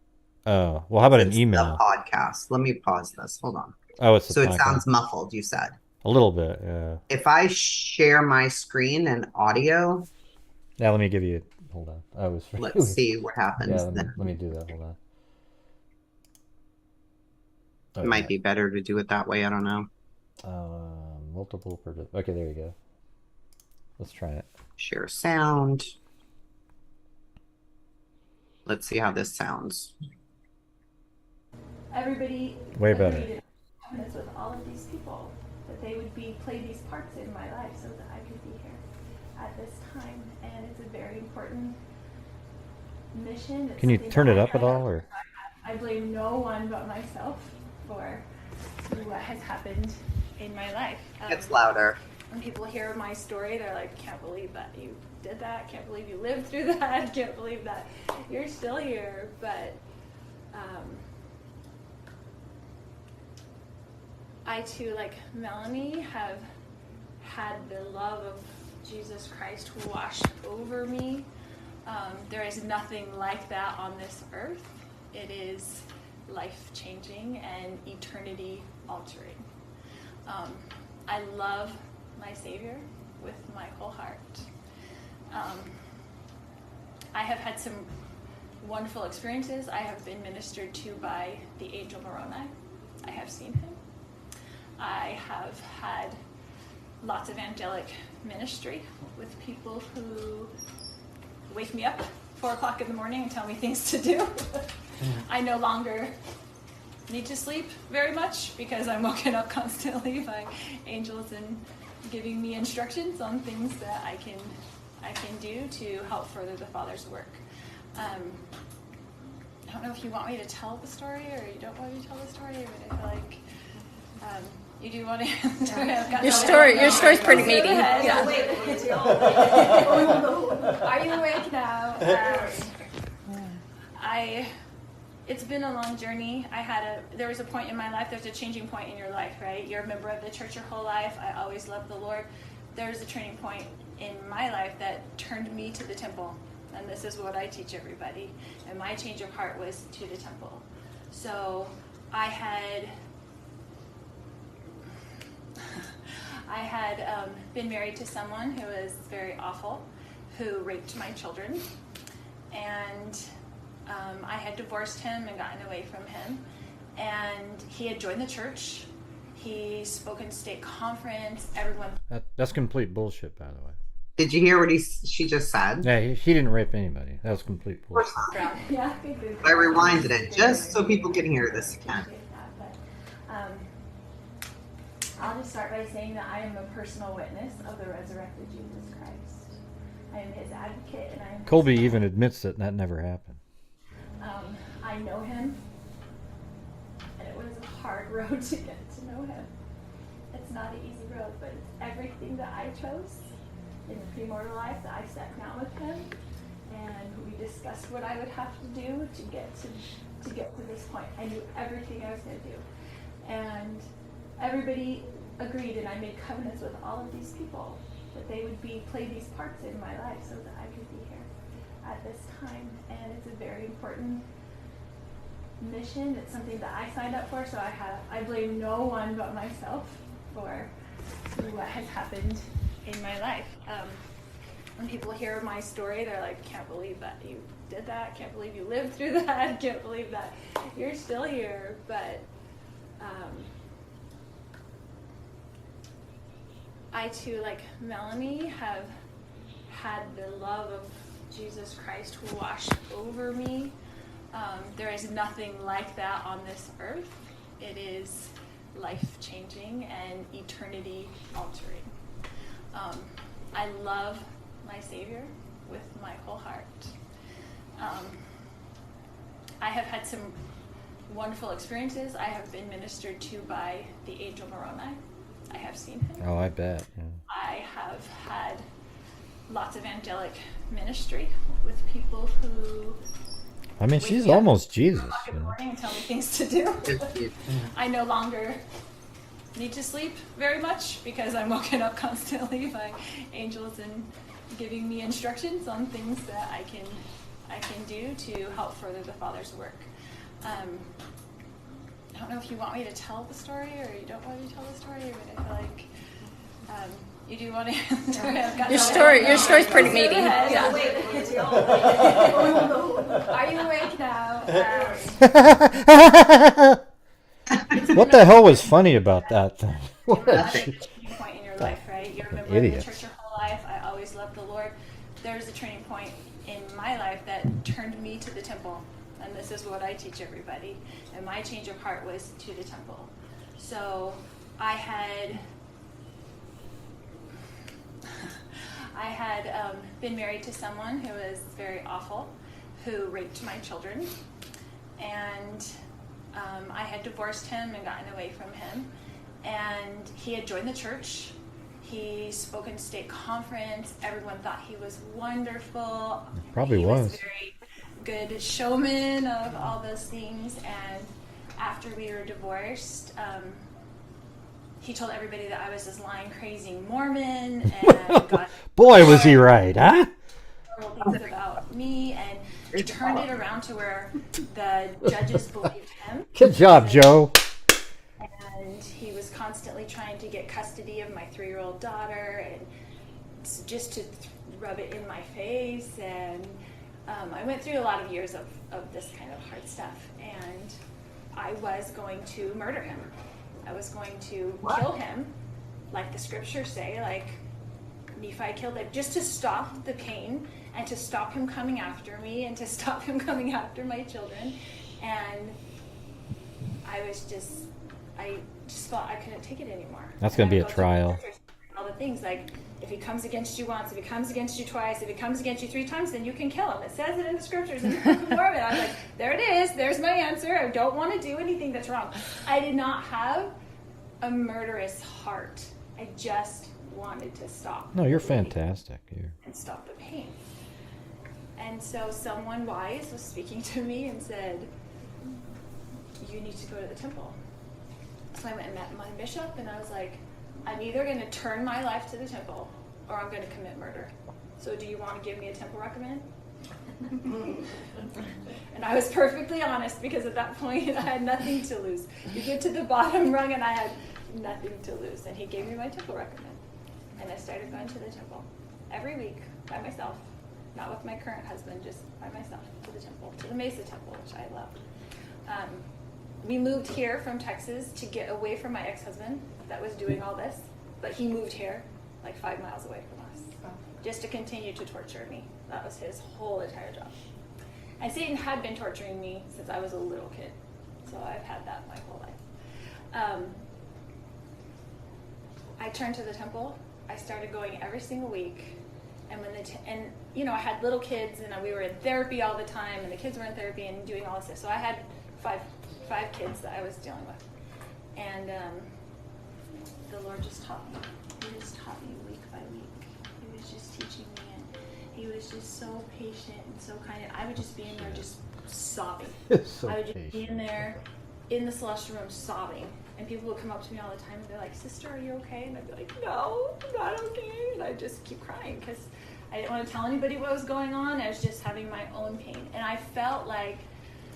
Oh, well, how about an email? The podcast. Let me pause this. Hold on. Oh, it's so it sounds muffled, you said. A little bit, yeah. If I share my screen and audio. Yeah, let me give you. Hold on. Let's see what happens. Yeah, let me do that. Hold on. It might be better to do it that way. I don't know. Multiple. Okay, there you go. Let's try it. Share sound. Let's see how this sounds. Everybody way better. With all of these people, that they would play these parts in my life so that I could be here at this time, and it's a very important mission. Can you turn it up at all, or? I blame no one but myself for what has happened in my life. It's louder. When people hear my story, they're like, can't believe that you did that, can't believe you lived through that, can't believe that you're still here. But I too, like Melanie, have had the love of Jesus Christ wash over me. There is nothing like that on this earth. It is life-changing and eternity-altering. I love my Savior with my whole heart. I have had some wonderful experiences. I have been ministered to by the angel Moroni. I have seen him. I have had lots of angelic ministry with people who wake me up 4 o'clock in the morning and tell me things to do. I no longer need to sleep very much because I'm woken up constantly by angels and giving me instructions on things that I can do to help further the Father's work. I don't know if you want me to tell the story or you don't want me to tell the story, but I feel like you do want to hear the story. Your story's pretty meaty. Yeah. Are you awake now? It's been a long journey. There was a point in my life, there's a changing point in your life, right? You're a member of the church your whole life. I always loved the Lord. There's a turning point in my life that turned me to the temple. And this is what I teach everybody. And my change of heart was to the temple. So I had been married to someone who was very awful, who raped my children, and I had divorced him and gotten away from him, and he had joined the church. He spoke in state conference. Everyone. That's complete bullshit, by the way. Did you hear what she just said? Yeah, he didn't rape anybody. That was complete bullshit. Yeah, I rewinded it just so people can hear this again. I'll just start by saying that I am a personal witness of the resurrected Jesus Christ. I am his advocate, and I am. Colby even admits that never happened. I know him, and it was a hard road to get to know him. It's not an easy road, but it's everything that I chose in the premortal life that I sat down with him, and we discussed what I would have to do to get to this point. I knew everything I was going to do, and everybody agreed, and I made covenants with all of these people that they would play these parts in my life so that I could be here at this time. And it's a very important mission. It's something that I signed up for, so I blame no one but myself for what has happened in my life. When people hear my story, they're like, can't believe that you did that, can't believe you lived through that, can't believe that you're still here. But I too, like Melanie, have had the love of Jesus Christ wash over me. There is nothing like that on this earth. It is life-changing and eternity-altering. I love my Savior with my whole heart. I have had some wonderful experiences. I have been ministered to by the angel Moroni. I have seen him. Oh, I bet. Yeah. I have had lots of angelic ministry with people who. I mean, she's almost Jesus. Good morning and tell me things to do. I no longer need to sleep very much because I'm woken up constantly by angels and giving me instructions on things that I can do to help further the Father's work. I don't know if you want me to tell the story or you don't want me to tell the story, but I feel like you do want to hear the story. Your story's pretty meaty. Yeah. Are you awake now? What the hell was funny about that thing? Point in your life, right? You remember in the church your whole life. I always loved the Lord. There's a turning point in my life that turned me to the temple, and this is what I teach everybody. And my change of heart was to the temple. So I had been married to someone who was very awful, who raped my children, and I had divorced him and gotten away from him, and he had joined the church. He spoke in state conference. Everyone thought he was wonderful. He was a very good showman of all those things. And after we were divorced, he told everybody that I was this lying, crazy Mormon, and got boy, was he right, huh? things about me, and he turned it around to where the judges believed him. Good job, Joe. And he was constantly trying to get custody of my 3-year-old daughter, and just to rub it in my face. And I went through a lot of years of this kind of hard stuff, and I was going to murder him. I was going to kill him, like the scriptures say, like Nephi killed him, just to stop the pain and to stop him coming after me and to stop him coming after my children. And I just thought I couldn't take it anymore. That's going to be a trial. All the things like, if he comes against you once, if he comes against you twice, if he comes against you 3 times, then you can kill him. It says it in the scriptures in the book of Mormon. I was like, there it is. There's my answer. I don't want to do anything that's wrong. I did not have a murderous heart. I just wanted to stop. No, you're fantastic. And stop the pain. And so someone wise was speaking to me and said, you need to go to the temple. So I went and met my bishop, and I was like, I'm either going to turn my life to the temple or I'm going to commit murder. So do you want to give me a temple recommend? And I was perfectly honest because at that point I had nothing to lose. You get to the bottom rung and I had nothing to lose. And he gave me my temple recommend. And I started going to the temple every week by myself, not with my current husband, just by myself to the temple, to the Mesa Temple, which I love. We moved here from Texas to get away from my ex-husband that was doing all this, but he moved here like 5 miles away from us just to continue to torture me. That was his whole entire job. And Satan had been torturing me since I was a little kid, so I've had that my whole life. I turned to the temple. I started going every single week, and I had little kids, and we were in therapy all the time, and the kids were in therapy and doing all this stuff. So I had five kids that I was dealing with, and the Lord just taught me. He just taught me week by week. He was just teaching me, and he was just so patient and so kind. And I would just be in there just sobbing. So I would just be patient. in there in the celestial room sobbing. And people would come up to me all the time and they're like, "Sister, are you okay?" And I'd be like, "No, I'm not okay." And I'd just keep crying because I didn't want to tell anybody what was going on. I was just having my own pain. And I felt like,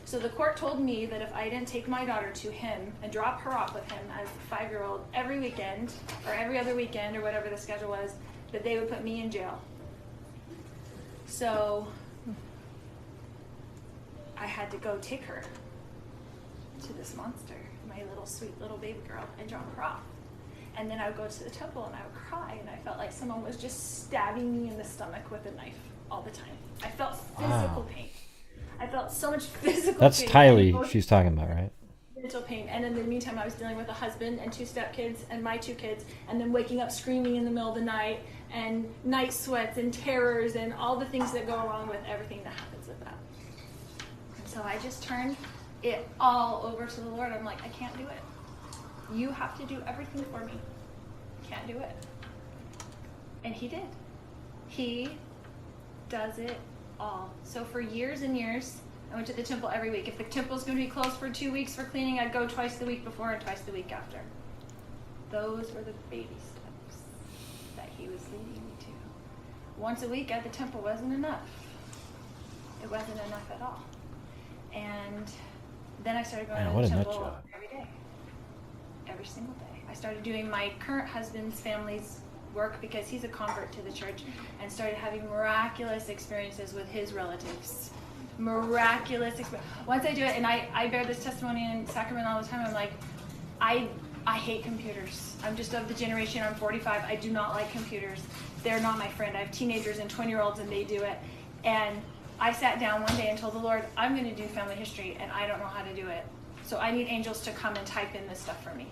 so the court told me that if I didn't take my daughter to him and drop her off with him as a 5-year-old every weekend or every other weekend or whatever the schedule was, that they would put me in jail. So I had to go take her to this monster, my little sweet little baby girl, and drop her off. And then I would go to the temple and I would cry, and I felt like someone was just stabbing me in the stomach with a knife all the time. I felt physical pain. I felt so much physical That's pain. Tylee she's talking about, right? Mental pain. And in the meantime, I was dealing with a husband and 2 stepkids and my 2 kids, and then waking up screaming in the middle of the night, and night sweats and terrors and all the things that go along with everything that happens with that. And so I just turned it all over to the Lord. I'm like, I can't do it. You have to do everything for me. Can't do it. And he did. He does it all. So for years and years, I went to the temple every week. If the temple's going to be closed for 2 weeks for cleaning, I'd go twice the week before and twice the week after. Those were the baby steps that he was leading me to. Once a week at the temple wasn't enough. It wasn't enough at all. And then I started going Man, to what the a nut temple job. every day. Every single day. I started doing my current husband's family's work because he's a convert to the church, and started having miraculous experiences with his relatives. Miraculous experience. Once I do it, and I bear this testimony in Sacramento all the time, I'm like, I hate computers. I'm just of the generation, I'm 45, I do not like computers. They're not my friend. I have teenagers and 20-year-olds and they do it. And I sat down one day and told the Lord, I'm going to do family history and I don't know how to do it. So I need angels to come and type in this stuff for me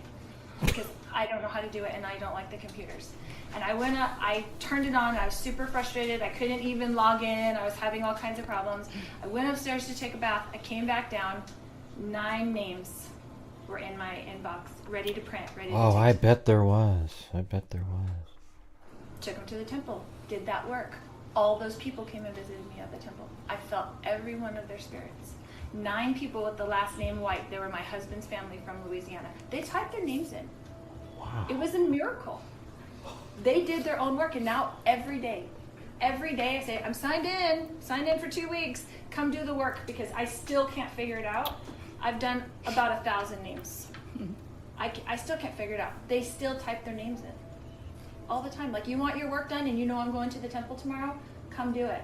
because I don't know how to do it and I don't like the computers. And I went up, I turned it on, I was super frustrated, I couldn't even log in, I was having all kinds of problems. I went upstairs to take a bath, I came back down, 9 names were in my inbox, ready to print, ready to Oh, take. I bet there was. Took them to the temple, did that work. All those people came and visited me at the temple. I felt every one of their spirits. 9 people with the last name White. They were my husband's family from Louisiana. They typed their names in. Wow. It was a miracle. They did their own work, and now every day I say, I'm signed in for 2 weeks. Come do the work because I still can't figure it out. I've done about 1,000 names. I still can't figure it out. They still type their names in all the time. Like, you want your work done and you know I'm going to the temple tomorrow? Come do it.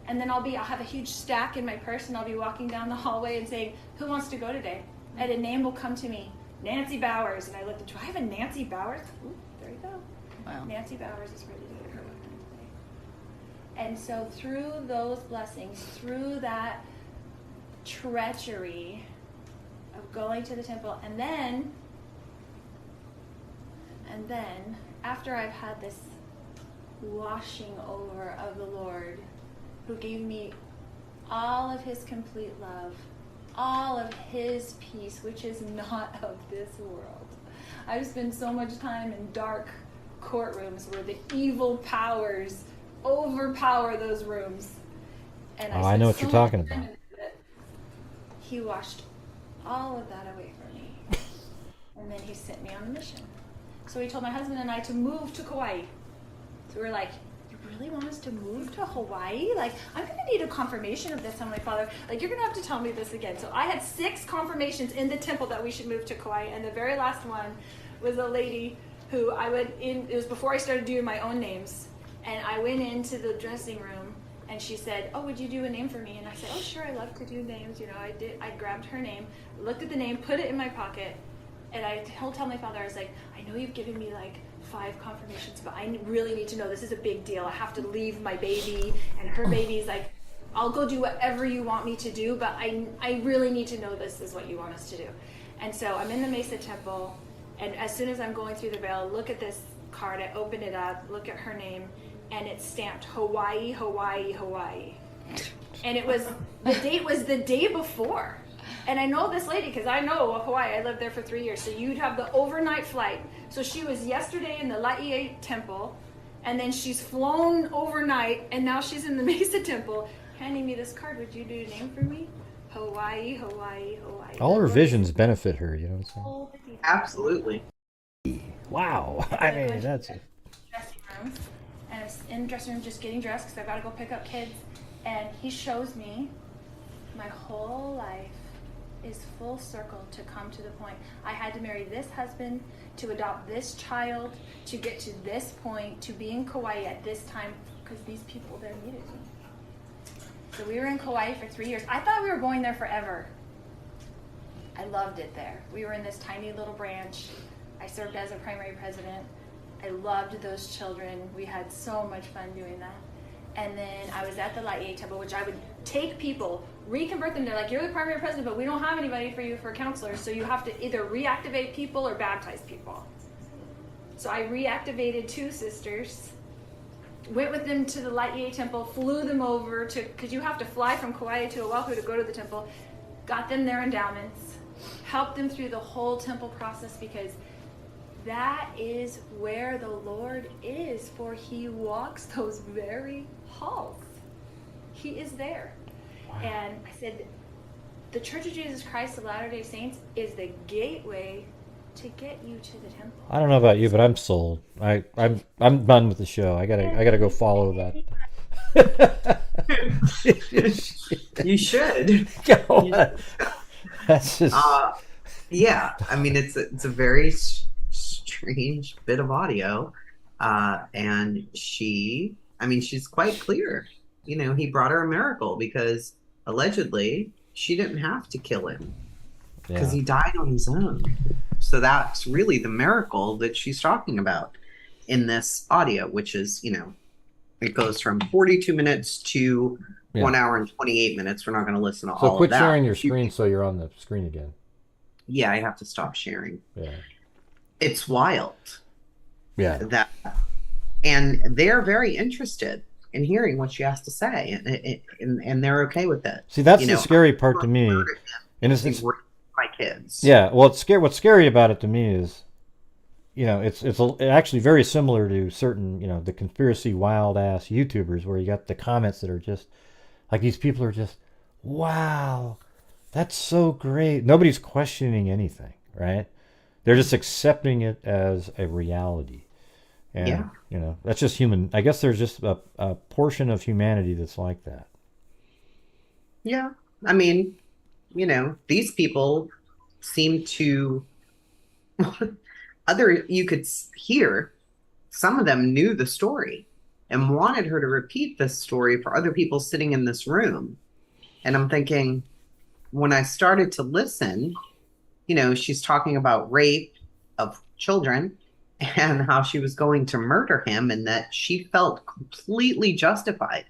And then I'll have a huge stack in my purse and I'll be walking down the hallway and saying, who wants to go today? And a name will come to me, Nancy Bowers. And I looked, do I have a Nancy Bowers? Ooh, there you go. Wow. Nancy Bowers is ready to get her work done today. And so through those blessings, through that treachery of going to the temple, and then after I've had this washing over of the Lord, who gave me all of his complete love, all of his peace, which is not of this world. I've spent so much time in dark courtrooms where the evil powers overpower those rooms. And I know what spent you're so much talking time about. in it. He washed all of that away from me. And then he sent me on a mission. So he told my husband and I to move to Kauai. So we were like, really want us to move to Hawaii? Like, I'm going to need a confirmation of this on my father. Like, you're going to have to tell me this again. So I had 6 confirmations in the temple that we should move to Kauai. And the very last one was a lady who I went in, it was before I started doing my own names. And I went into the dressing room and she said, oh, would you do a name for me? And I said, oh, sure, I love to do names. You know, I did. I grabbed her name, looked at the name, put it in my pocket. And I tell my father, I was like, I know you've given me like 5 confirmations, but I really need to know, this is a big deal. I have to leave my baby and her baby's like, I'll go do whatever you want me to do, but I really need to know this is what you want us to do. And so I'm in the Mesa Temple, and as soon as I'm going through the veil, look at this card, I open it up, look at her name, and it's stamped Hawaii, Hawaii, Hawaii. And it was, the date was the day before. And I know this lady because I know of Hawaii. I lived there for 3 years. So you'd have the overnight flight. So she was yesterday in the Laie Temple, and then she's flown overnight, and now she's in the Mesa Temple, handing me this card. Would you do a name for me? Hawaii, Hawaii, Hawaii. All her visions benefit her, you know what I'm saying? Absolutely. Wow. I mean, that's it. Dressing room, and I was in the dressing room just getting dressed because I got to go pick up kids. And he shows me my whole life is full circle to come to the point. I had to marry this husband, to adopt this child, to get to this point, to be in Kauai at this time, because these people there needed me. So we were in Kauai for 3 years. I thought we were going there forever. I loved it there. We were in this tiny little branch. I served as a primary president. I loved those children. We had so much fun doing that. And then I was at the Laie Temple, which I would take people, reconvert them. They're like, you're the primary president, but we don't have anybody for you for counselors, so you have to either reactivate people or baptize people. So I reactivated 2 sisters, went with them to the Laie Temple, flew them over to, because you have to fly from Kauai to Oahu to go to the temple, got them their endowments, helped them through the whole temple process, because that is where the Lord is, for he walks those very halls. He is there. Wow. And I said, the Church of Jesus Christ of Latter-day Saints is the gateway to get you to the temple. I don't know about you, but I'm sold. I'm done with the show. I gotta go follow that. You should. That's just. Yeah, I mean it's a very strange bit of audio, and she's quite clear. You know, he brought her a miracle because allegedly she didn't have to kill him because he died on his own. So that's really the miracle that she's talking about in this audio, which is, you know, it goes from 42 minutes to 1 hour and 28 minutes. We're not going to listen to all of that. So quit sharing your screen so you're on the screen again. Yeah, I have to stop sharing. Yeah. It's wild. Yeah. And they're very interested in hearing what she has to say, and they're okay with it. See, that's the scary part to me. And it's my kids. Yeah, well, what's scary about it to me is, you know, it's actually very similar to certain, you know, the conspiracy wild ass YouTubers where you got the comments that are just like, these people are just, wow, that's so great. Nobody's questioning anything, right? They're just accepting it as a reality. And, you know, that's just human. I guess there's just a portion of humanity that's like that. Yeah. I mean, you know, these people seem to, you could hear some of them knew the story and wanted her to repeat this story for other people sitting in this room. And I'm thinking, when I started to listen, you know, she's talking about rape of children and how she was going to murder him and that she felt completely justified.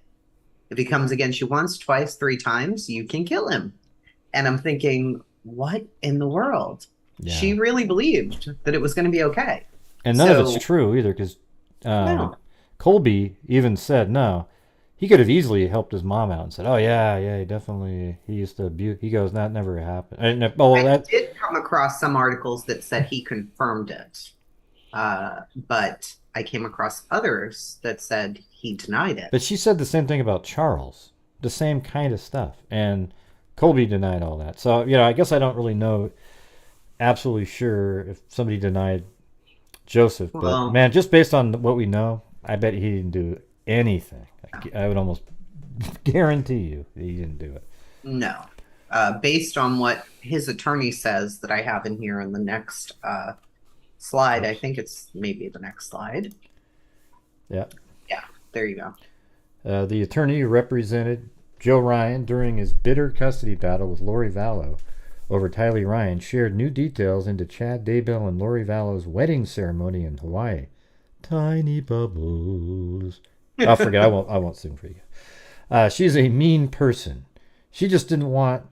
If he comes against you once, twice, 3 times, you can kill him. And I'm thinking, what in the world? Yeah. She really believed that it was going to be okay. And none of it's true either, because Colby even said, no, he could have easily helped his mom out and said, oh, yeah, he definitely, he used to abuse. He goes, that never happened. And, I did come across some articles that said he confirmed it. But I came across others that said he denied it. But she said the same thing about Charles, the same kind of stuff. And Colby denied all that. So, you know, I guess I don't really know absolutely sure if somebody denied Joseph. But, man, just based on what we know, I bet he didn't do anything. I would almost guarantee you that he didn't do it. No. Based on what his attorney says that I have in here in the next slide, I think it's maybe the next slide. Yeah. Yeah, there you go. The attorney who represented Joe Ryan during his bitter custody battle with Lori Vallow over Tylee Ryan shared new details into Chad Daybell and Lori Vallow's wedding ceremony in Hawaii. Tiny bubbles. I'll forget. I won't sing for you. She's a mean person. She just didn't want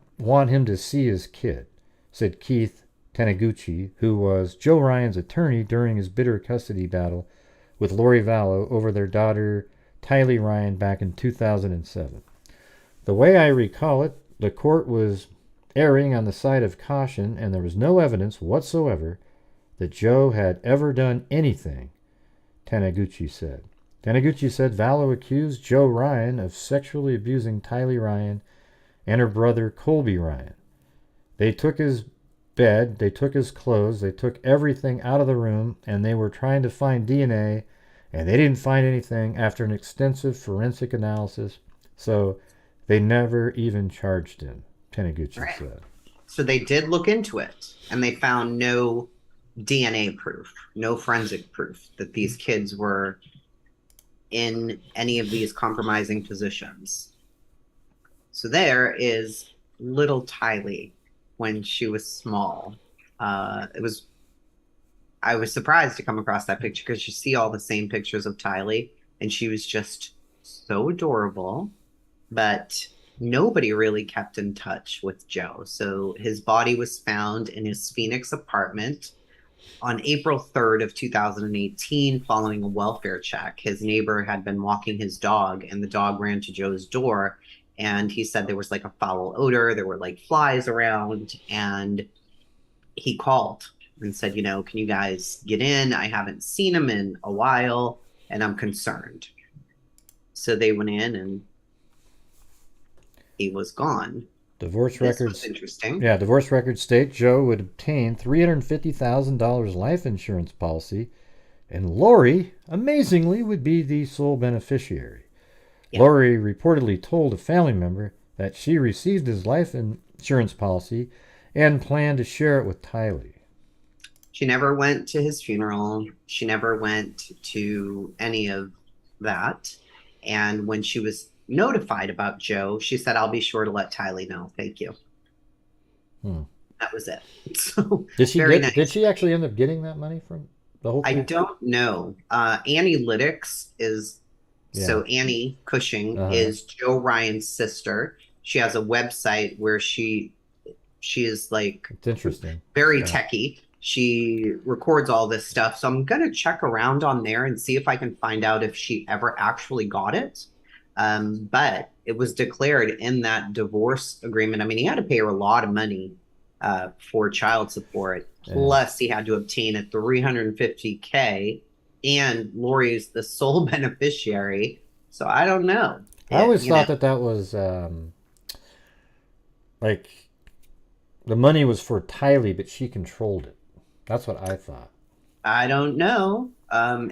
him to see his kid, said Keith Taniguchi, who was Joe Ryan's attorney during his bitter custody battle with Lori Vallow over their daughter Tylee Ryan back in 2007. The way I recall it, the court was erring on the side of caution, and there was no evidence whatsoever that Joe had ever done anything, Taniguchi said. Taniguchi said Vallow accused Joe Ryan of sexually abusing Tylee Ryan and her brother Colby Ryan. They took his bed, they took his clothes, they took everything out of the room, and they were trying to find DNA, and they didn't find anything after an extensive forensic analysis, so they never even charged him, Taniguchi said. So they did look into it, and they found no DNA proof, no forensic proof that these kids were in any of these compromising positions. So there is little Tylee when she was small. I was surprised to come across that picture because you see all the same pictures of Tylee, and she was just so adorable, but nobody really kept in touch with Joe. So his body was found in his Phoenix apartment on April 3rd of 2018 following a welfare check. His neighbor had been walking his dog, and the dog ran to Joe's door, and he said there was like a foul odor. There were like flies around, and he called and said, can you guys get in? I haven't seen him in a while, and I'm concerned. So they went in, and he was gone. Divorce records. Interesting. Yeah, divorce records state Joe would obtain $350,000 life insurance policy, and Lori, amazingly, would be the sole beneficiary. Yeah. Lori reportedly told a family member that she received his life insurance policy and planned to share it with Tylee. She never went to his funeral. She never went to any of that. And when she was notified about Joe, she said, "I'll be sure to let Tylee know. Thank you." That was it. So did she actually end up getting that money from the whole thing? I don't know. Annie Lyddix is so Annie Cushing is Joe Ryan's sister. She has a website where she is like, it's interesting, very techie. She records all this stuff. So I'm gonna check around on there and see if I can find out if she ever actually got it. But it was declared in that divorce agreement. I mean, he had to pay her a lot of money for child support. Plus, he had to obtain a $350K, and Lori is the sole beneficiary. So I don't know. I always thought that was like the money was for Tylee, but she controlled it. That's what I thought. I don't know.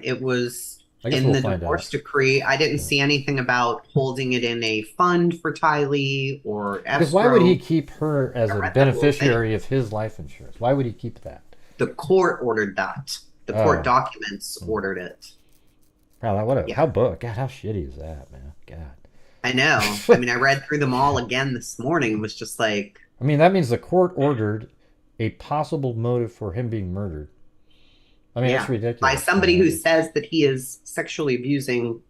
It was in the divorce decree. I didn't see anything about holding it in a fund for Tylee or escrow. Because why would he keep her as a beneficiary of his life insurance? Why would he keep that? The court ordered that. The court documents ordered it. Wow, how shitty is that, man? God. I know. I mean, I read through them all again this morning and was just like... I mean, that means the court ordered a possible motive for him being murdered. I mean, that's ridiculous. By somebody who says that he is sexually abusing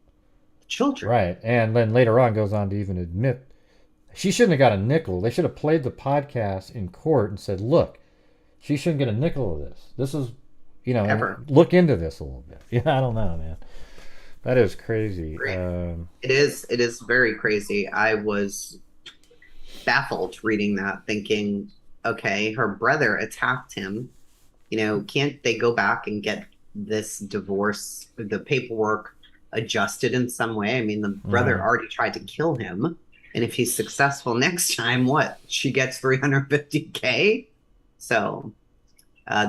children. Right. And then later on goes on to even admit she shouldn't have got a nickel. They should have played the podcast in court and said, look, she shouldn't get a nickel of this. This is, look into this a little bit. Yeah, I don't know, man. That is crazy. It is very crazy. I was baffled reading that, thinking, okay, her brother attacked him. Can't they go back and get this divorce, the paperwork adjusted in some way? I mean, the brother already tried to kill him. And if he's successful next time, what? She gets $350K? So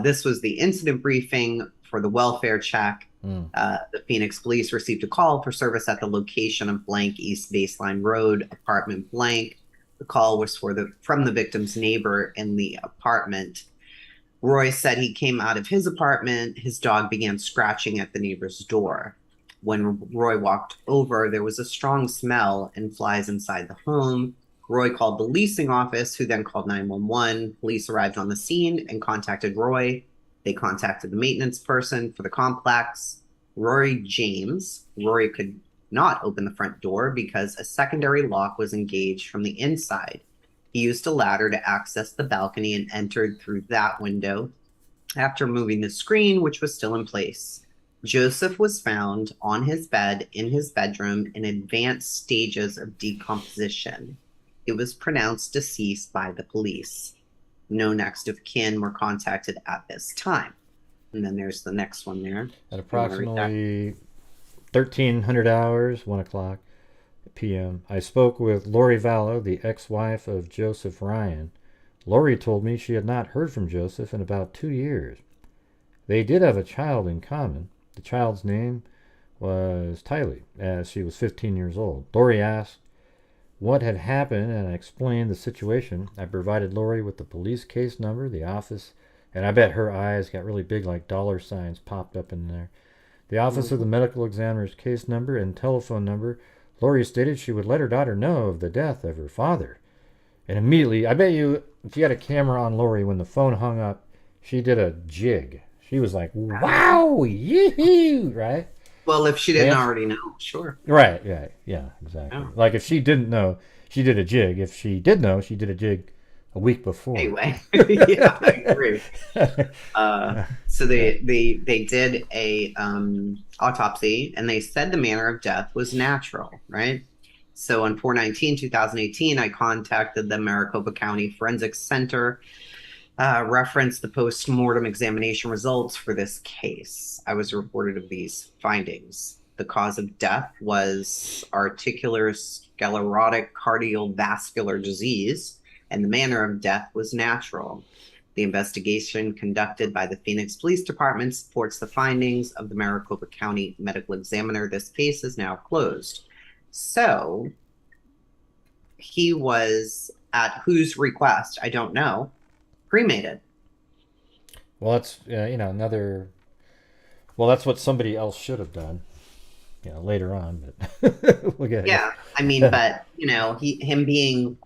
this was the incident briefing for the welfare check. The Phoenix police received a call for service at the location of blank East Baseline Road, apartment blank. The call was from the victim's neighbor in the apartment. Roy said he came out of his apartment. His dog began scratching at the neighbor's door. When Roy walked over, there was a strong smell and flies inside the home. Roy called the leasing office, who then called 911. Police arrived on the scene and contacted Roy. They contacted the maintenance person for the complex, Rory James. Rory could not open the front door because a secondary lock was engaged from the inside. He used a ladder to access the balcony and entered through that window after moving the screen, which was still in place. Joseph was found on his bed in his bedroom in advanced stages of decomposition. He was pronounced deceased by the police. No next of kin were contacted at this time. And then there's the next one there. At approximately 1300 hours, 1 o'clock p.m., I spoke with Lori Vallow, the ex-wife of Joseph Ryan. Lori told me she had not heard from Joseph in about 2 years. They did have a child in common. The child's name was Tylee, as she was 15 years old. Lori asked what had happened, and I explained the situation. I provided Lori with the police case number, the office, and I bet her eyes got really big, like dollar signs popped up in there. The office of the medical examiner's case number and telephone number. Lori stated she would let her daughter know of the death of her father. And immediately, I bet you, if you had a camera on Lori when the phone hung up, she did a jig. She was like, wow, yee-hoo, right? Well, if she didn't already know, sure. Right, yeah, exactly. Oh. Like if she didn't know, she did a jig. If she did know, she did a jig a week before. Anyway, yeah, I agree. So they did a autopsy, and they said the manner of death was natural, right? So on 4/19/2018, I contacted the Maricopa County Forensics Center, referenced the post-mortem examination results for this case. I was reported of these findings. The cause of death was articular sclerotic cardiovascular disease, and the manner of death was natural. The investigation conducted by the Phoenix Police Department supports the findings of the Maricopa County Medical Examiner. This case is now closed. So he was, at whose request, I don't know, cremated. Well, that's another. Well, that's what somebody else should have done, later on. But we'll get. Yeah, I mean, but him being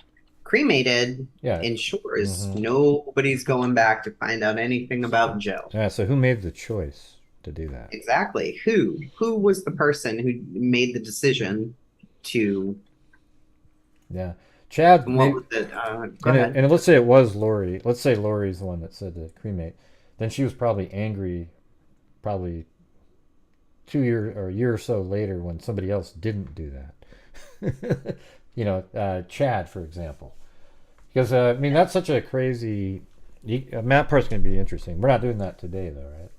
cremated ensures nobody's going back to find out anything about Joe. Yeah. So who made the choice to do that? Exactly. Who was the person who made the decision to? Yeah. Chad, what was it? Go ahead. And let's say it was Lori. Let's say Lori's the one that said to cremate. Then she was probably angry, probably 2 years or a year or so later when somebody else didn't do that. Chad, for example. Because, that's such a crazy... Map part's going to be interesting. We're not doing that today, though, right?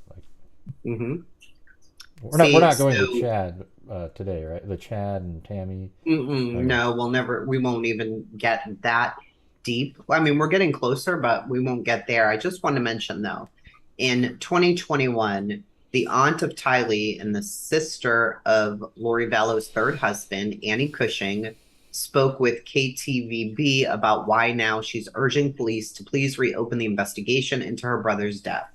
We're not going to Chad today, right? The Chad and Tammy. Okay. No, we won't even get that deep. I mean, we're getting closer, but we won't get there. I just want to mention, though, in 2021, the aunt of Tylee and the sister of Lori Vallow's third husband, Annie Cushing, spoke with KTVB about why now she's urging police to please reopen the investigation into her brother's death.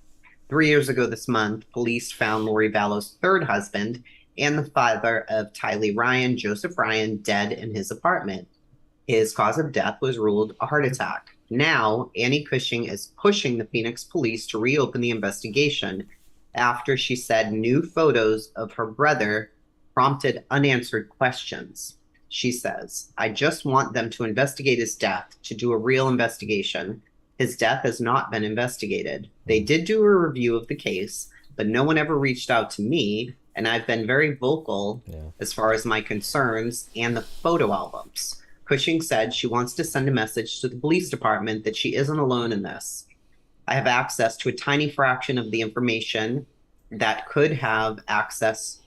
3 years ago this month, police found Lori Vallow's third husband and the father of Tylee Ryan, Joseph Ryan, dead in his apartment. His cause of death was ruled a heart attack. Now, Annie Cushing is pushing the Phoenix police to reopen the investigation after she said new photos of her brother prompted unanswered questions. She says, I just want them to investigate his death, to do a real investigation. His death has not been investigated. They did do a review of the case, but no one ever reached out to me, and I've been very vocal as far as my concerns and the photo albums. Cushing said she wants to send a message to the police department that she isn't alone in this. I have access to a tiny fraction of the information that I could have access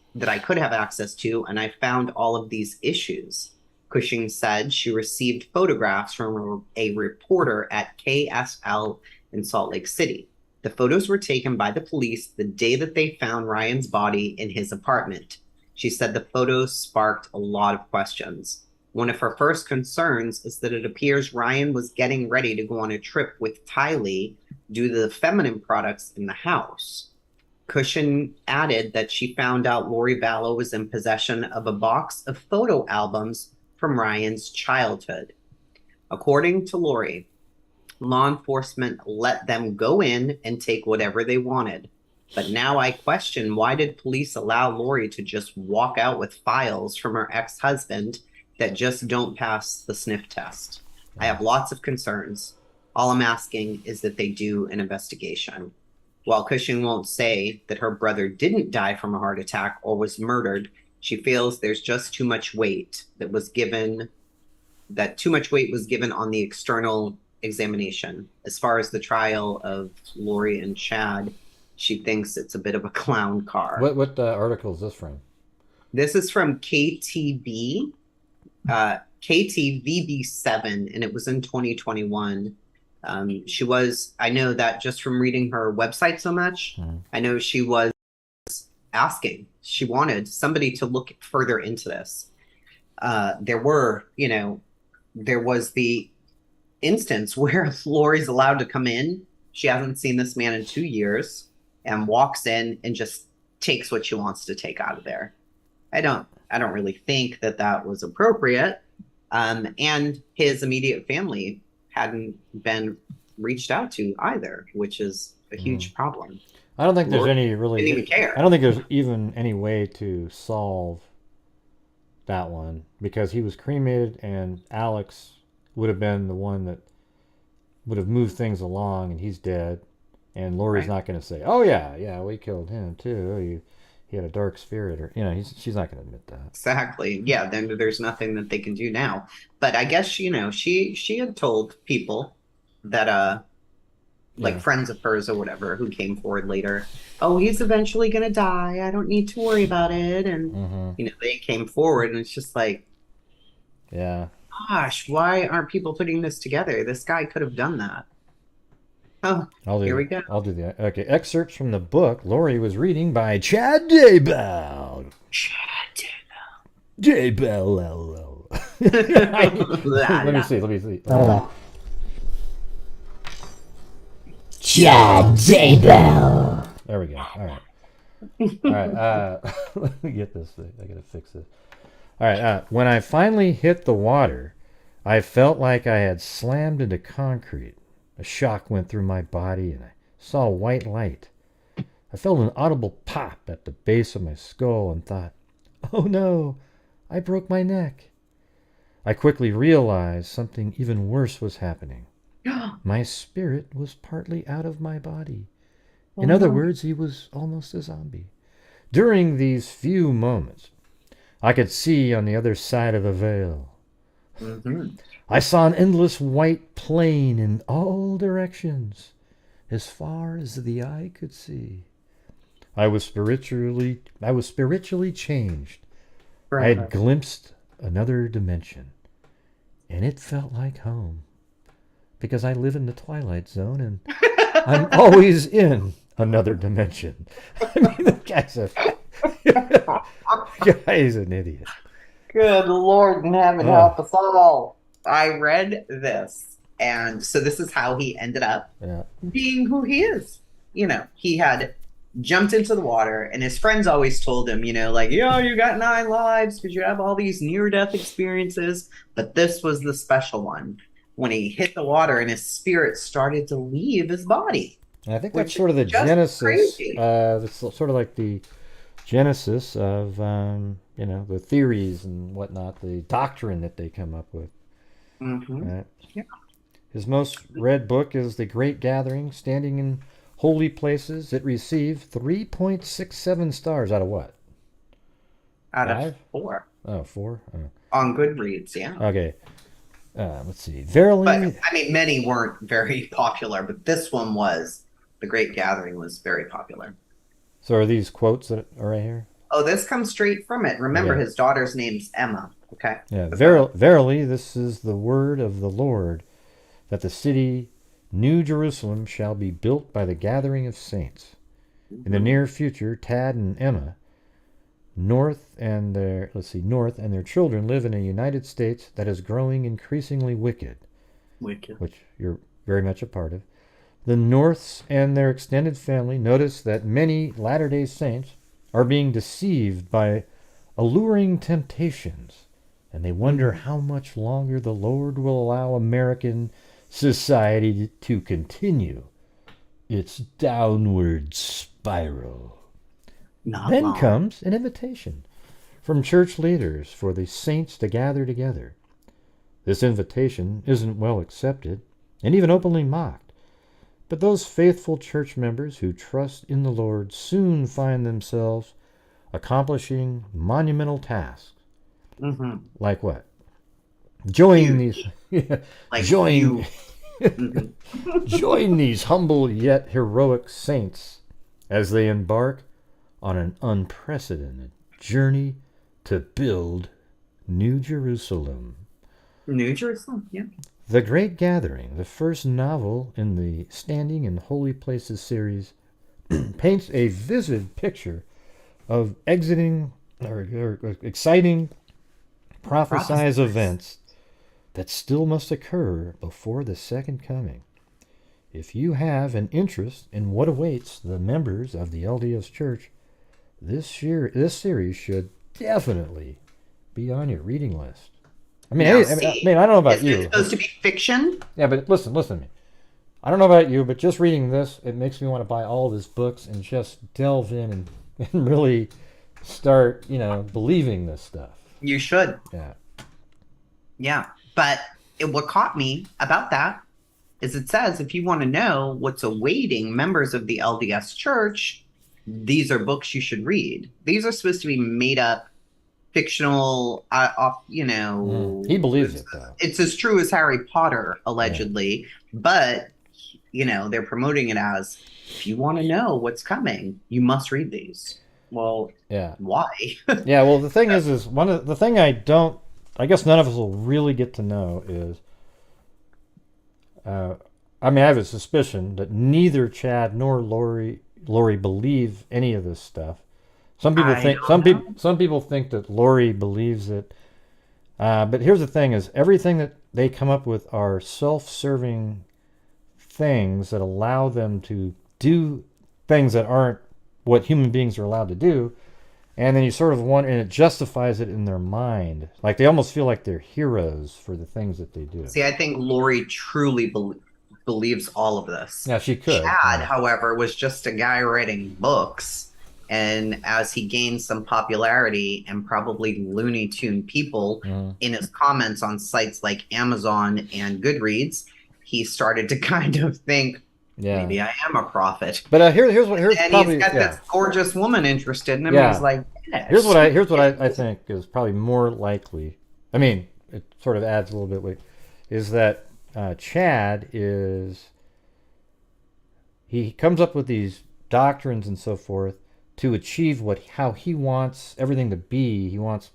to, and I found all of these issues. Cushing said she received photographs from a reporter at KSL in Salt Lake City. The photos were taken by the police the day that they found Ryan's body in his apartment. She said the photos sparked a lot of questions. One of her first concerns is that it appears Ryan was getting ready to go on a trip with Tylee due to the feminine products in the house. Cushion added that she found out Lori Vallow was in possession of a box of photo albums from Ryan's childhood. According to Lori, law enforcement let them go in and take whatever they wanted. But now I question, why did police allow Lori to just walk out with files from her ex-husband that just don't pass the sniff test? I have lots of concerns. All I'm asking is that they do an investigation. While Cushing won't say that her brother didn't die from a heart attack or was murdered, she feels there's just too much weight that was given on the external examination. As far as the trial of Lori and Chad, she thinks it's a bit of a clown car. What article is this from? This is from KTV, KTVB7, and it was in 2021. I know that just from reading her website so much, I know she was asking, she wanted somebody to look further into this. There was the instance where Lori's allowed to come in. She hasn't seen this man in 2 years and walks in and just takes what she wants to take out of there. I don't really think that was appropriate. And his immediate family hadn't been reached out to either, which is a huge problem. I don't think there's Lori any really. didn't even care. I don't think there's even any way to solve that one, because he was cremated and Alex would have been the one that would have moved things along, and he's dead. And Lori's not going to say, "Oh yeah, we killed him too. He had a dark spirit," or she's not going to admit that. Exactly. Yeah. Then there's nothing that they can do now. But I guess she had told people that friends of hers or whatever who came forward later, oh, he's eventually going to die. I don't need to worry about it. And they came forward, and it's just like, yeah. Gosh, why aren't people putting this together? This guy could have done that. Oh, here we go. I'll do that. Okay, excerpts from the book Lori was reading by Chad Daybell. Daybell. Let me see. Chad Daybell. There we go. All right. Let me get this thing. I gotta fix this. All right. When I finally hit the water, I felt like I had slammed into concrete. A shock went through my body, and I saw white light. I felt an audible pop at the base of my skull and thought, "Oh no, I broke my neck." I quickly realized something even worse was happening. My spirit was partly out of my body. In other words, he was almost a zombie. During these few moments, I could see on the other side of the veil. I saw an endless white plain in all directions, as far as the eye could see. I was spiritually changed. I had glimpsed another dimension, and it felt like home, because I live in the Twilight Zone, and I'm always in another dimension. I mean, the guy's an idiot. Good Lord in heaven, help us all. I read this, and so this is how he ended up being who he is. He had jumped into the water, and his friends always told him, you got 9 lives because you have all these near-death experiences, but this was the special one, when he hit the water and his spirit started to leave his body. And I think that's sort of the genesis. It's sort of like the genesis of, the theories and whatnot, the doctrine that they come up with. Right? Yeah. His most read book is The Great Gathering, Standing in Holy Places. It received 3.67 stars out of what? Out 5? of 4. Oh, 4? Oh. On Goodreads, yeah. Okay. Let's see. Verily. But, many weren't very popular, but this one was. The Great Gathering was very popular. So are these quotes that are right here? Oh, this comes straight from it. Remember, his daughter's name's Emma. Okay. Yeah. Verily, this is the word of the Lord, that the city New Jerusalem shall be built by the gathering of saints. In the near future, Tad and Emma, North and their children live in a United States that is growing increasingly wicked, which you're very much a part of. The Norths and their extended family notice that many Latter-day Saints are being deceived by alluring temptations, and they wonder how much longer the Lord will allow American society to continue its downward spiral. Then long. comes an invitation from church leaders for the saints to gather together. This invitation isn't well accepted and even openly mocked, but those faithful church members who trust in the Lord soon find themselves accomplishing monumental tasks. Mm-hmm. Like what? Join Huge. these Like join you. Mm-hmm. join these humble yet heroic saints as they embark on an unprecedented journey to build New Jerusalem. New Jerusalem, yeah. The Great Gathering, the first novel in the Standing in Holy Places series, paints a vivid picture of exciting prophesied events that still must occur before the second coming. If you have an interest in what awaits the members of the LDS Church, this series should definitely be on your reading list. I mean, I don't know about you. It's supposed to be fiction. Yeah, but listen to me. I don't know about you, but just reading this, it makes me want to buy all of his books and just delve in and really start, believing this stuff. You should. Yeah. Yeah. But what caught me about that is it says if you want to know what's awaiting members of the LDS Church, these are books you should read. These are supposed to be made up, fictional, He believes it, though. It's as true as Harry Potter, allegedly. Yeah. But, they're promoting it as, if you want to know what's coming, you must read these. Well, yeah. Why? Yeah, well, the thing is the thing I guess none of us will really get to know is, I have a suspicion that neither Chad nor Lori believe any of this stuff. Some people think that Lori believes it. But here's the thing: is everything that they come up with are self-serving things that allow them to do things that aren't what human beings are allowed to do, and then you sort of wonder, and it justifies it in their mind. Like they almost feel like they're heroes for the things that they do. See, I think Lori truly believes all of this. Yeah, she could. Chad, however, was just a guy writing books. And as he gained some popularity and probably Looney Tune people in his comments on sites like Amazon and Goodreads, he started to kind of think, maybe I am a prophet. But here's and probably, he's got this gorgeous woman interested in him. Yeah. And he's like, yes. Here's what I think is probably more likely. I mean, it sort of adds a little bit weight. Is that Chad he comes up with these doctrines and so forth to achieve how he wants everything to be. He wants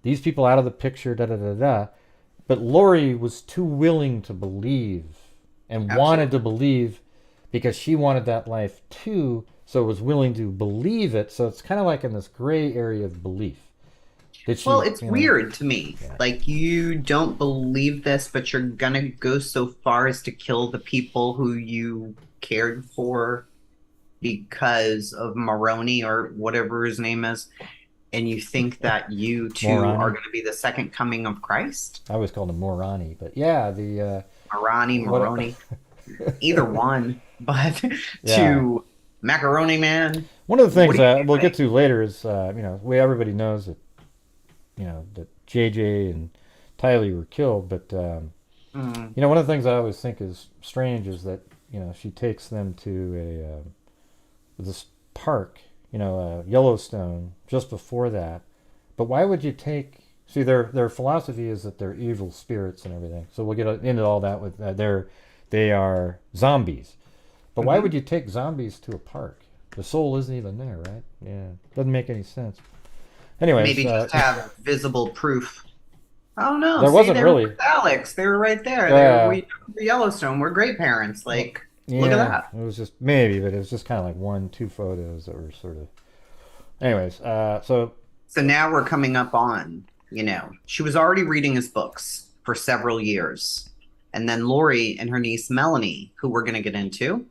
these people out of the picture, But Lori was too willing to believe and wanted to believe because she wanted that life too, so was willing to believe it. So it's kind of like in this gray area of belief. It's weird to me. Yeah. Like, you don't believe this, but you're going to go so far as to kill the people who you cared for because of Moroni or whatever his name is, and you think that you too are going to be the second coming of Christ? I always called him Moroni, but yeah, the Moroni, either one, but to Macaroni Man. One of the things that we'll get to later is everybody knows that that JJ and Tylee were killed, but one of the things I always think is strange is that she takes them to this park, Yellowstone, just before that. But why would you see their philosophy is that they're evil spirits and everything. So we'll get into all that with they are zombies. But why would you take zombies to a park? The soul isn't even there, right? Yeah, doesn't make any sense. Anyway, maybe just have visible proof. Oh no! There See, wasn't they really. were with Alex. They were right there. We Yellowstone. We're great parents. Like, look at that. It was just maybe, but it was just kind of like 1, 2 photos that were sort of. Anyways, so So now we're coming up on, she was already reading his books for several years. And then Lori and her niece Melanie, who we're going to get into,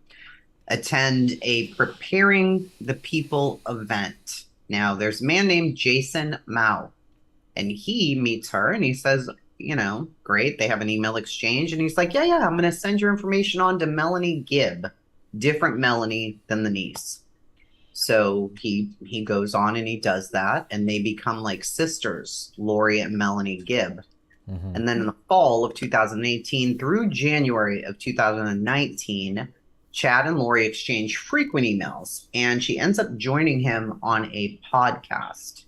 attend a Preparing the People event. Now, there's a man named Jason Mao, and he meets her and he says, great. They have an email exchange. And he's like, yeah, I'm going to send your information on to Melanie Gibb, different Melanie than the niece. So he goes on and he does that, and they become like sisters, Lori and Melanie Gibb. Mm-hmm. And then in the fall of 2018 through January of 2019, Chad and Lori exchange frequent emails, and she ends up joining him on a podcast.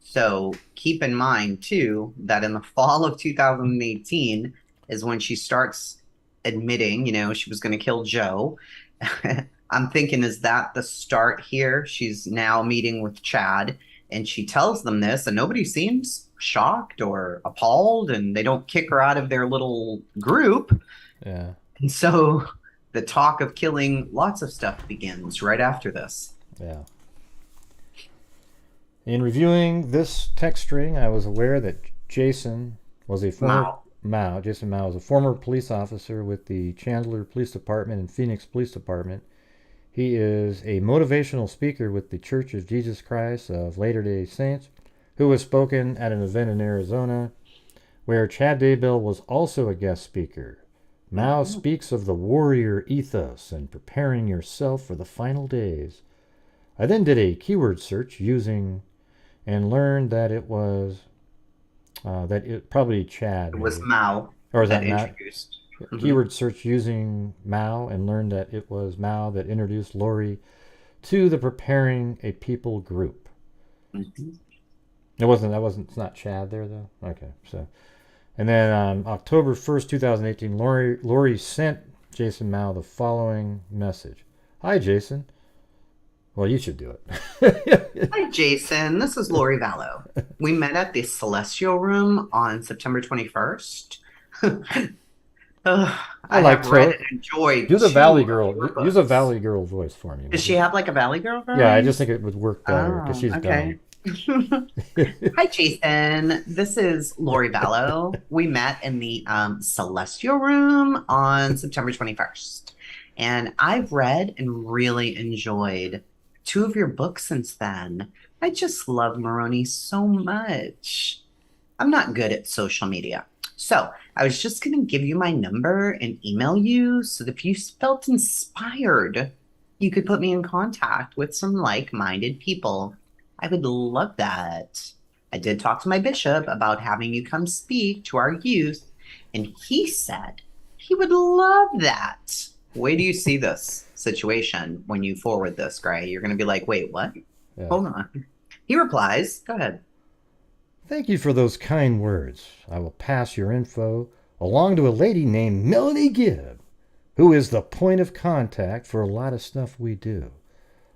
So keep in mind, too, that in the fall of 2018 is when she starts admitting, she was going to kill Joe. I'm thinking, is that the start here? She's now meeting with Chad, and she tells them this, and nobody seems shocked or appalled, and they don't kick her out of their little group. Yeah. And so the talk of killing lots of stuff begins right after this. Yeah. In reviewing this text string, I was aware that Jason was a former Jason Mao was a former police officer with the Chandler Police Department and Phoenix Police Department. He is a motivational speaker with the Church of Jesus Christ of Latter-day Saints, who has spoken at an event in Arizona, where Chad Daybell was also a guest speaker. Mao speaks of the warrior ethos and preparing yourself for the final days. I then did a keyword search and learned that it was probably Chad. It was Mao or is that that Mao? introduced. Keyword search using Mao and learned that it was Mao that introduced Lori to the Preparing a People group. Mm-hmm. It's not Chad there though. Okay, so and then on October 1st, 2018, Lori sent Jason Mao the following message. Hi, Jason. Well, you should do it. Hi, Jason. This is Lori Vallow. We met at the Celestial Room on September 21st. I like have read to and enjoyed. Do the two Valley of Girl. your Use a books. Valley Girl voice for me. Does she have like a Valley Girl voice? Yeah, I just think it would work better because she's okay. dumb. Hi, Jason. This is Lori Vallow. We met in the Celestial Room on September 21st. And I've read and really enjoyed 2 of your books since then. I just love Maroney so much. I'm not good at social media. So I was just going to give you my number and email you so that if you felt inspired, you could put me in contact with some like-minded people. I would love that. I did talk to my bishop about having you come speak to our youth, and he said he would love that. Where do you see this situation when you forward this, Gray? You're going to be like, wait, what? Yeah. Hold on. He replies, go ahead. Thank you for those kind words. I will pass your info along to a lady named Melanie Gibb, who is the point of contact for a lot of stuff we do.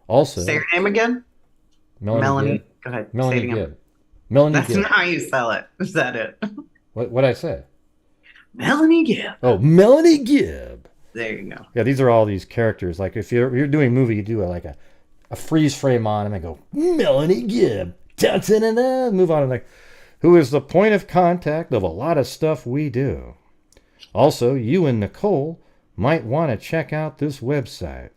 Also, Say your name again. Melanie. Gibb. Go ahead. Melanie Say it again. Gibb. Melanie That's Gibb. not how you spell it. Is that it? What'd I say? Melanie Gibb. Oh, Melanie Gibb. There you go. Yeah, these are all these characters. Like if you're doing a movie, you do a freeze frame on them and go, Melanie Gibb. Da-da-da-da, move on and like, who is the point of contact of a lot of stuff we do. Also, you and Nicole might want to check out this website,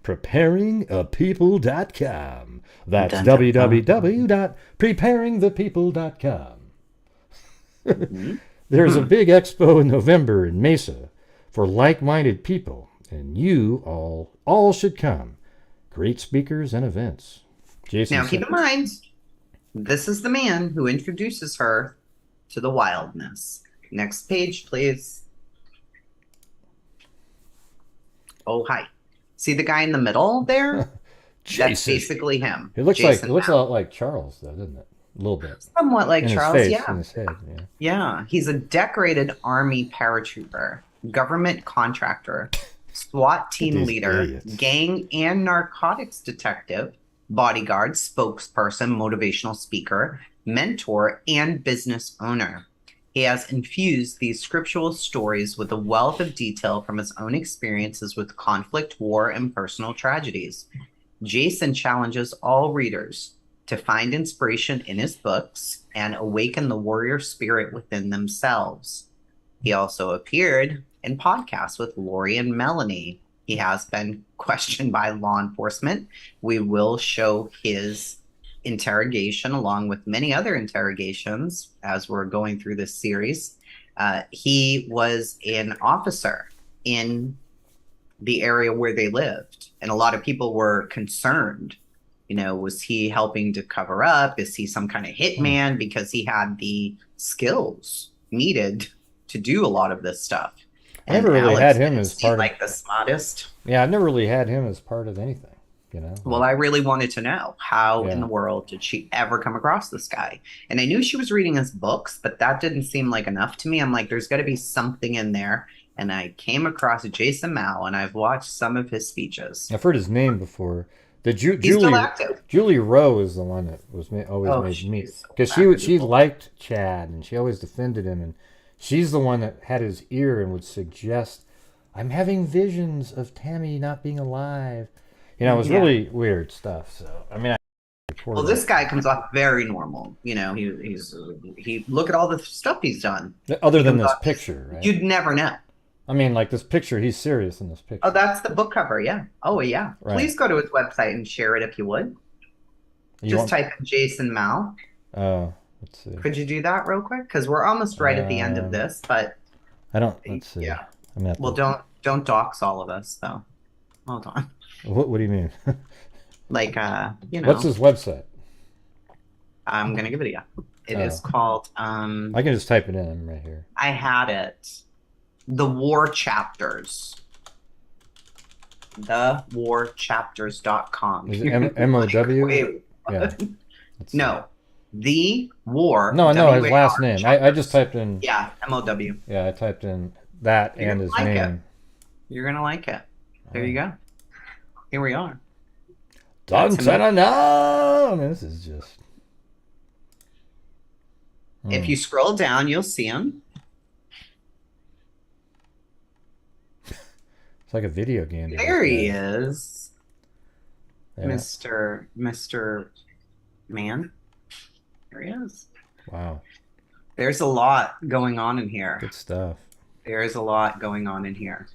preparingapeople.com. That's www.preparingthepeople.com. There's a big expo in November in Mesa for like-minded people, and you all should come. Great speakers and events. Jason. Now, keep in mind, this is the man who introduces her to the wildness. Next page, please. Oh, hi. See the guy in the middle there? That's basically him. It looks Jason a Mao. lot like Charles, though, doesn't it? A little bit. Somewhat like In Charles, his face, yeah. in his head, yeah. Yeah, he's a decorated Army paratrooper, government contractor, SWAT team These leader, idiots. gang and narcotics detective, bodyguard, spokesperson, motivational speaker, mentor, and business owner. He has infused these scriptural stories with a wealth of detail from his own experiences with conflict, war, and personal tragedies. Jason challenges all readers to find inspiration in his books and awaken the warrior spirit within themselves. He also appeared in podcasts with Lori and Melanie. He has been questioned by law enforcement. We will show his interrogation along with many other interrogations as we're going through this series. He was an officer in the area where they lived, and a lot of people were concerned. Was he helping to cover up? Is he some kind of hitman? Because he had the skills needed to do a lot of this stuff. I never really had him as part of, like, the smartest. Yeah, I've never really had him as part of anything. Well, I really wanted to know how in the world did she ever come across this guy? And I knew she was reading his books, but that didn't seem like enough to me. I'm like, there's got to be something in there. And I came across Jason Mao, and I've watched some of his speeches. I've heard his name before. He's still active. Julie Rowe is the one that was always made me, because she liked Chad and she always defended him, and she's the one that had his ear and would suggest, "I'm having visions of Tammy not being alive." It was really weird stuff. So I mean, well, this guy comes off very normal. He look at all the stuff he's done. Other than this picture, right? You'd never know. I mean, like this picture, he's serious in this picture. Oh, that's the book cover, yeah. Oh, yeah. Right. Please go to his website and share it if you would. Just type in Jason Mao. Oh, let's see. Could you do that real quick? Because we're almost right at the end of this, but I don't. Let's see. Yeah. Well, don't dox all of us, though. Hold on. What do you mean? Like, What's his website? I'm gonna give it to you. It is called. I can just type it in. I'm right here. I had it. The War Chapters. TheWarChapters.com. Is it M-O-W? Wait, yeah. No. The War. No, I know his last name. I just typed in. Yeah, M-O-W. Yeah, I typed in that and his name. You're going to like it. There you go. Here we are. This is just. If you scroll down, you'll see him. It's like a video game. There he is. Yeah. Mr. Man. There he is. Wow. There's a lot going on in here. Good stuff. There is a lot going on in here.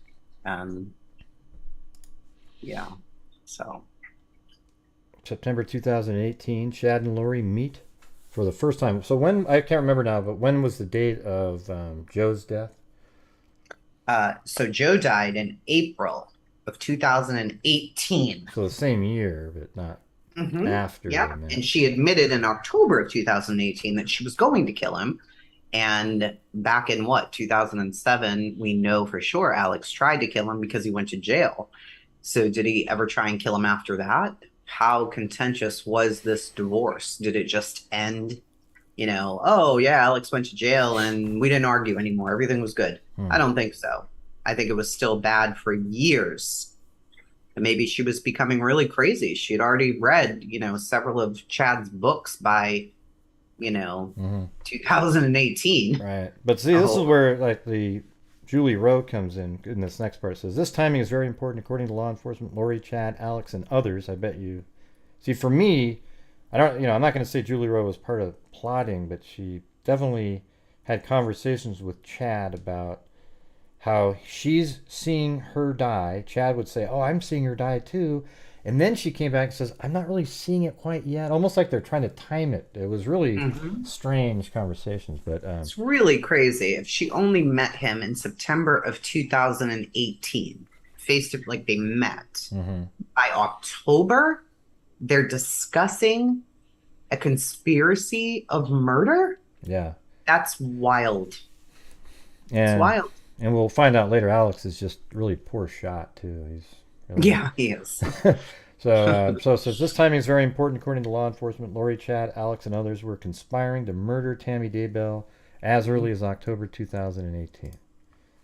Yeah. So. September 2018, Chad and Lori meet for the first time. So when, I can't remember now, but when was the date of Joe's death? So Joe died in April of 2018. So the same year, but not after. Yeah, and she admitted in October of 2018 that she was going to kill him. And back in 2007, we know for sure Alex tried to kill him because he went to jail. So did he ever try and kill him after that? How contentious was this divorce? Did it just end? Oh yeah, Alex went to jail and we didn't argue anymore. Everything was good. I don't think so. I think it was still bad for years. And maybe she was becoming really crazy. She had already read, several of Chad's books by, 2018. Right. But see, this is where like the Julie Rowe comes in this next part. It says, this timing is very important according to law enforcement, Lori, Chad, Alex, and others. I bet you. See, for me, I'm not going to say Julie Rowe was part of plotting, but she definitely had conversations with Chad about how she's seeing her die. Chad would say, "Oh, I'm seeing her die too." And then she came back and says, "I'm not really seeing it quite yet." Almost like they're trying to time it. It was really strange conversations, but it's really crazy. If she only met him in September of 2018, faced it like they met. By October, they're discussing a conspiracy of murder? Yeah. That's wild. It's wild. And we'll find out later Alex is just really poor shot too. He's really... Yeah, he is. So it says this timing is very important according to law enforcement. Lori, Chad, Alex, and others were conspiring to murder Tammy Daybell as early as October 2018.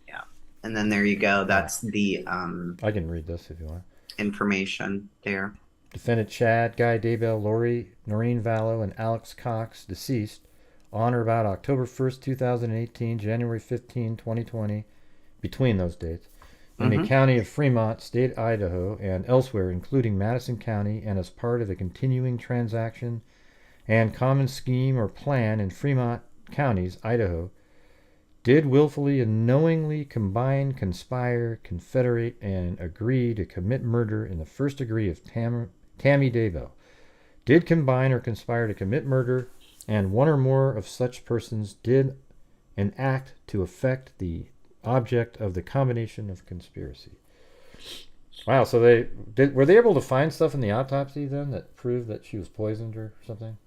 Yeah. And then there you go. That's the I can read this if you want. Information there. Defendant Chad, Guy Daybell, Lori, Noreen Vallow, and Alex Cox, deceased, on or about October 1st, 2018, January 15, 2020, between those dates, in the county of Fremont, state Idaho, and elsewhere, including Madison County, and as part of a continuing transaction and common scheme or plan in Fremont counties, Idaho, did willfully and knowingly combine, conspire, confederate, and agree to commit murder in the first degree of Tammy Daybell. Did combine or conspire to commit murder, and one or more of such persons did an act to effect the object of the combination of conspiracy. Wow, so were they able to find stuff in the autopsy then that proved that she was poisoned or something?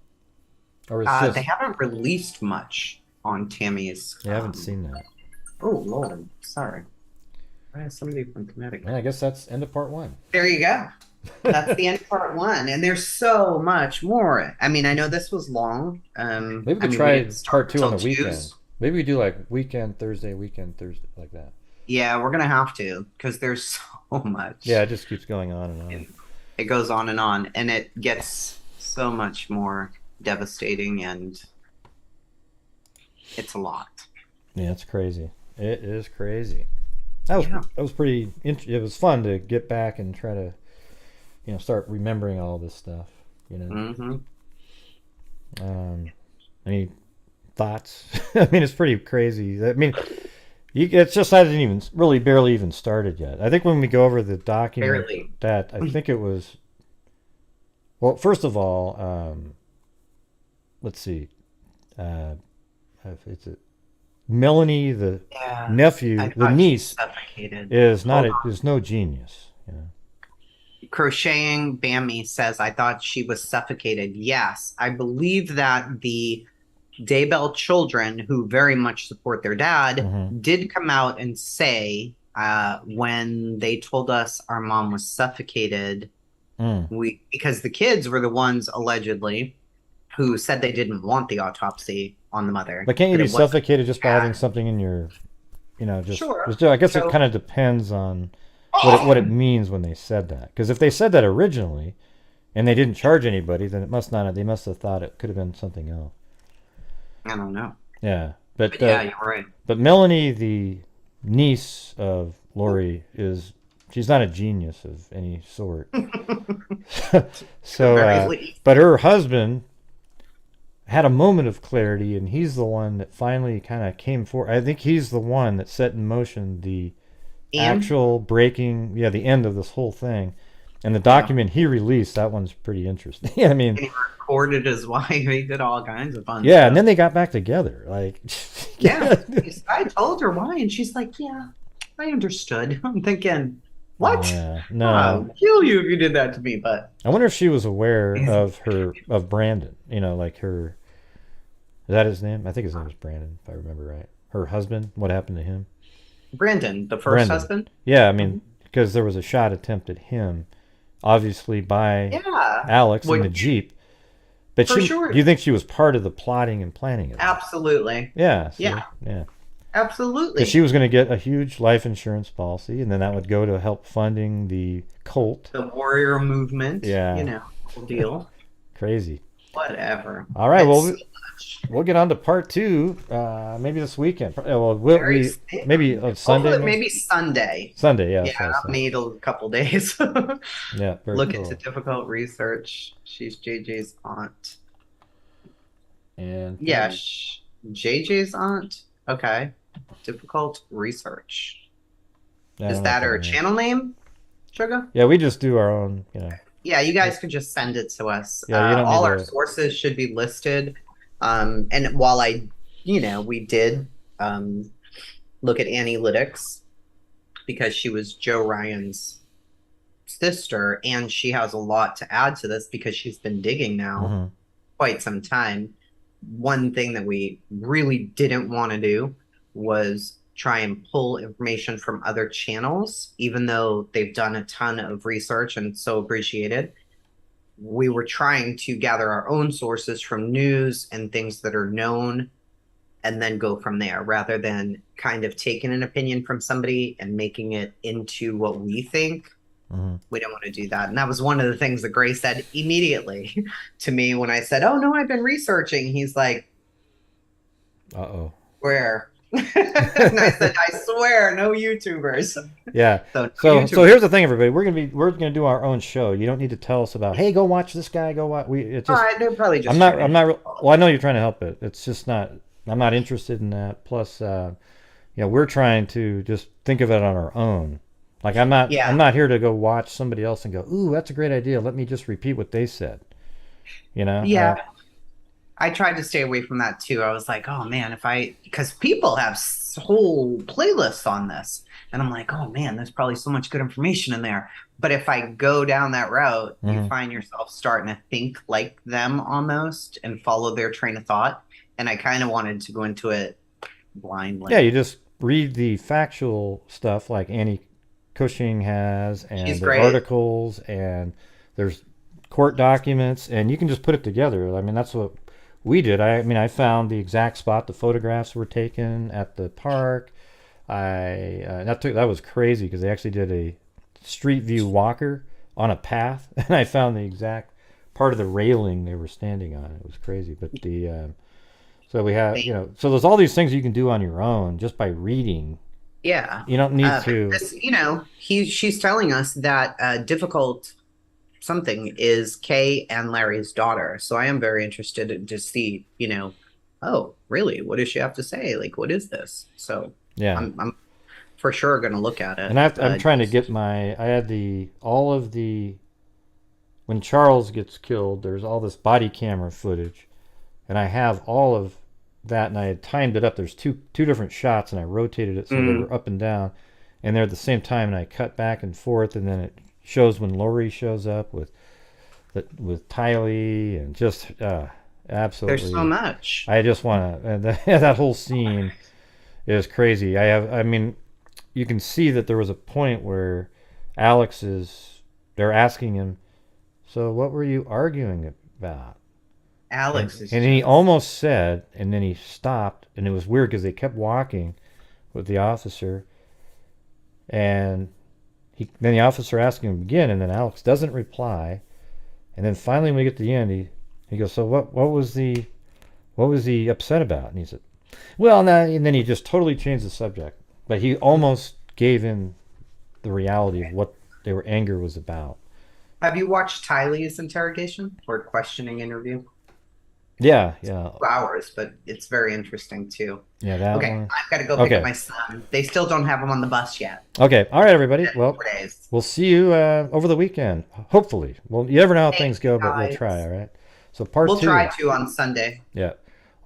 Or is They haven't released much on Tammy's. I haven't seen that. Oh Lord, sorry. I have somebody from Connecticut. Yeah, I guess that's end of part 1. There you go. That's the end of part 1, and there's so much more. I mean, I know this was long. Maybe we could try part 2 on the weekend. Maybe we do like weekend Thursday, like that. Yeah, we're gonna have to, because there's so much. Yeah, it just keeps going on and on. It goes on, and it gets so much more devastating, and it's a lot. Yeah, it's crazy. It is crazy. That was pretty. It was fun to get back and try to, start remembering all this stuff. Any thoughts? I mean, it's pretty crazy. I mean, it's just I didn't even barely even started yet. I think when we go over the document, that I think it was. Well, first of all, let's see. It's Melanie, the nephew, the niece, is no genius. Crocheting Bammy says, I thought she was suffocated. Yes, I believe that the Daybell children, who very much support their dad, did come out and say when they told us our mom was suffocated, because the kids were the ones allegedly who said they didn't want the autopsy on the mother. But can't you be suffocated just by having something in your, Sure. I guess it kind of depends on what it means when they said that. Because if they said that originally, and they didn't charge anybody, then they must have thought it could have been something else. I don't know. Yeah, but yeah, you're right. But Melanie, the niece of Lori, she's not a genius of any sort. But her husband had a moment of clarity, and he's the one that finally kind of came forward. I think he's the one that set in motion the actual breaking, the end of this whole thing. And the document he released, that one's pretty interesting. I mean, he recorded his wife. He did all kinds of fun stuff. And then they got back together. Like, I told her why, and she's like, "Yeah, I understood." I'm thinking, what? No, I'll kill you if you did that to me. But I wonder if she was aware of Brandon. Like her. Is that his name? I think his name was Brandon, if I remember right. Her husband. What happened to him? Brandon, the first husband. Yeah, I mean, because there was a shot attempt at him, obviously by Alex in the Jeep. But do you think she was part of the plotting and planning of it? Absolutely. Yeah. Yeah. Absolutely. Because she was going to get a huge life insurance policy, and then that would go to help funding the cult. The warrior movement. Yeah. Deal. Crazy. Whatever. All right, we'll get on to part 2 maybe this weekend. Maybe Sunday. Maybe Sunday. Sunday, yeah. Yeah, I'll need a couple days. Yeah. Look into difficult research. She's JJ's aunt. And JJ's aunt. Okay. Difficult research. Is that her channel name, Sugar? Yeah, we just do our own, Yeah, you guys can just send it to us. Yeah, all our sources should be listed. And while we did look at analytics because she was Joe Ryan's sister, and she has a lot to add to this because she's been digging now quite some time. One thing that we really didn't want to do was try and pull information from other channels, even though they've done a ton of research and so appreciated. We were trying to gather our own sources from news and things that are known and then go from there, rather than kind of taking an opinion from somebody and making it into what we think. We don't want to do that. And that was one of the things that Gray said immediately to me when I said, "Oh no, I've been researching." He's like, Uh-oh. Where? And I said, I swear, no YouTubers. Yeah. So, So here's the thing, everybody. We're gonna do our own show. You don't need to tell us about. Hey, go watch this guy. Go watch. It's just. they're probably just. I'm not. Well, I know you're trying to help it. It's just not. I'm not interested in that. Plus, we're trying to just think of it on our own. Like I'm not. Yeah. I'm not here to go watch somebody else and go, ooh, that's a great idea. Let me just repeat what they said. Yeah. I tried to stay away from that too. I was like, oh man, because people have whole playlists on this, and I'm like, oh man, there's probably so much good information in there. But if I go down that route, you find yourself starting to think like them almost and follow their train of thought. And I kind of wanted to go into it blindly. Yeah, you just read the factual stuff like Annie Cushing has, and She's the great. articles, and there's court documents, and you can just put it together. I mean, that's what we did. I found the exact spot the photographs were taken at the park. That was crazy because they actually did a street view walker on a path, and I found the exact part of the railing they were standing on. It was crazy, but so we have so there's all these things you can do on your own just by reading. Yeah. You don't need to. She's telling us that difficult something is Kay and Larry's daughter. So I am very interested to see, oh, really? What does she have to say? Like, what is this? So yeah, I'm for sure going to look at it. And I'm trying to get I had when Charles gets killed, there's all this body camera footage, and I have all of that, and I had timed it up. There's two different shots, and I rotated it so they were up and down, and they're at the same time, and I cut back and forth, and then it shows when Lori shows up with Tylee, and just absolutely. There's so much. I just want to. That whole scene is crazy. You can see that there was a point where they're asking him, so what were you arguing about? And he almost said, and then he stopped, and it was weird because they kept walking with the officer, and then the officer asked him again, and then Alex doesn't reply, and then finally when we get to the end, he goes, so what was he upset about? And he said, well, no, and then he just totally changed the subject, but he almost gave in the reality of what their anger was about. Have you watched Tylee's interrogation or questioning interview? Yeah. 2 hours, but it's very interesting too. Yeah, that okay, one. I've got to go pick up my son. They still don't have him on the bus yet. Okay, all right, everybody. Well, 4 days. We'll see you over the weekend, hopefully. Well, you never know how things go, but we'll guys. try, all right? So part 2. We'll try to on Sunday. Yeah.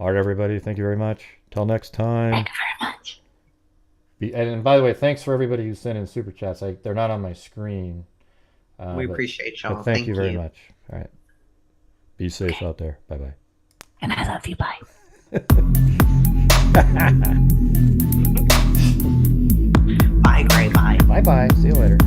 All right, everybody. Thank you very much. Till next time. Thank you very much. And by the way, thanks for everybody who sent in super chats. They're not on my screen. We appreciate y'all. But thank you very much. All right. Be safe out there. Bye-bye. And I love you. Bye. Bye, Gray. Bye. Bye-bye. See you later.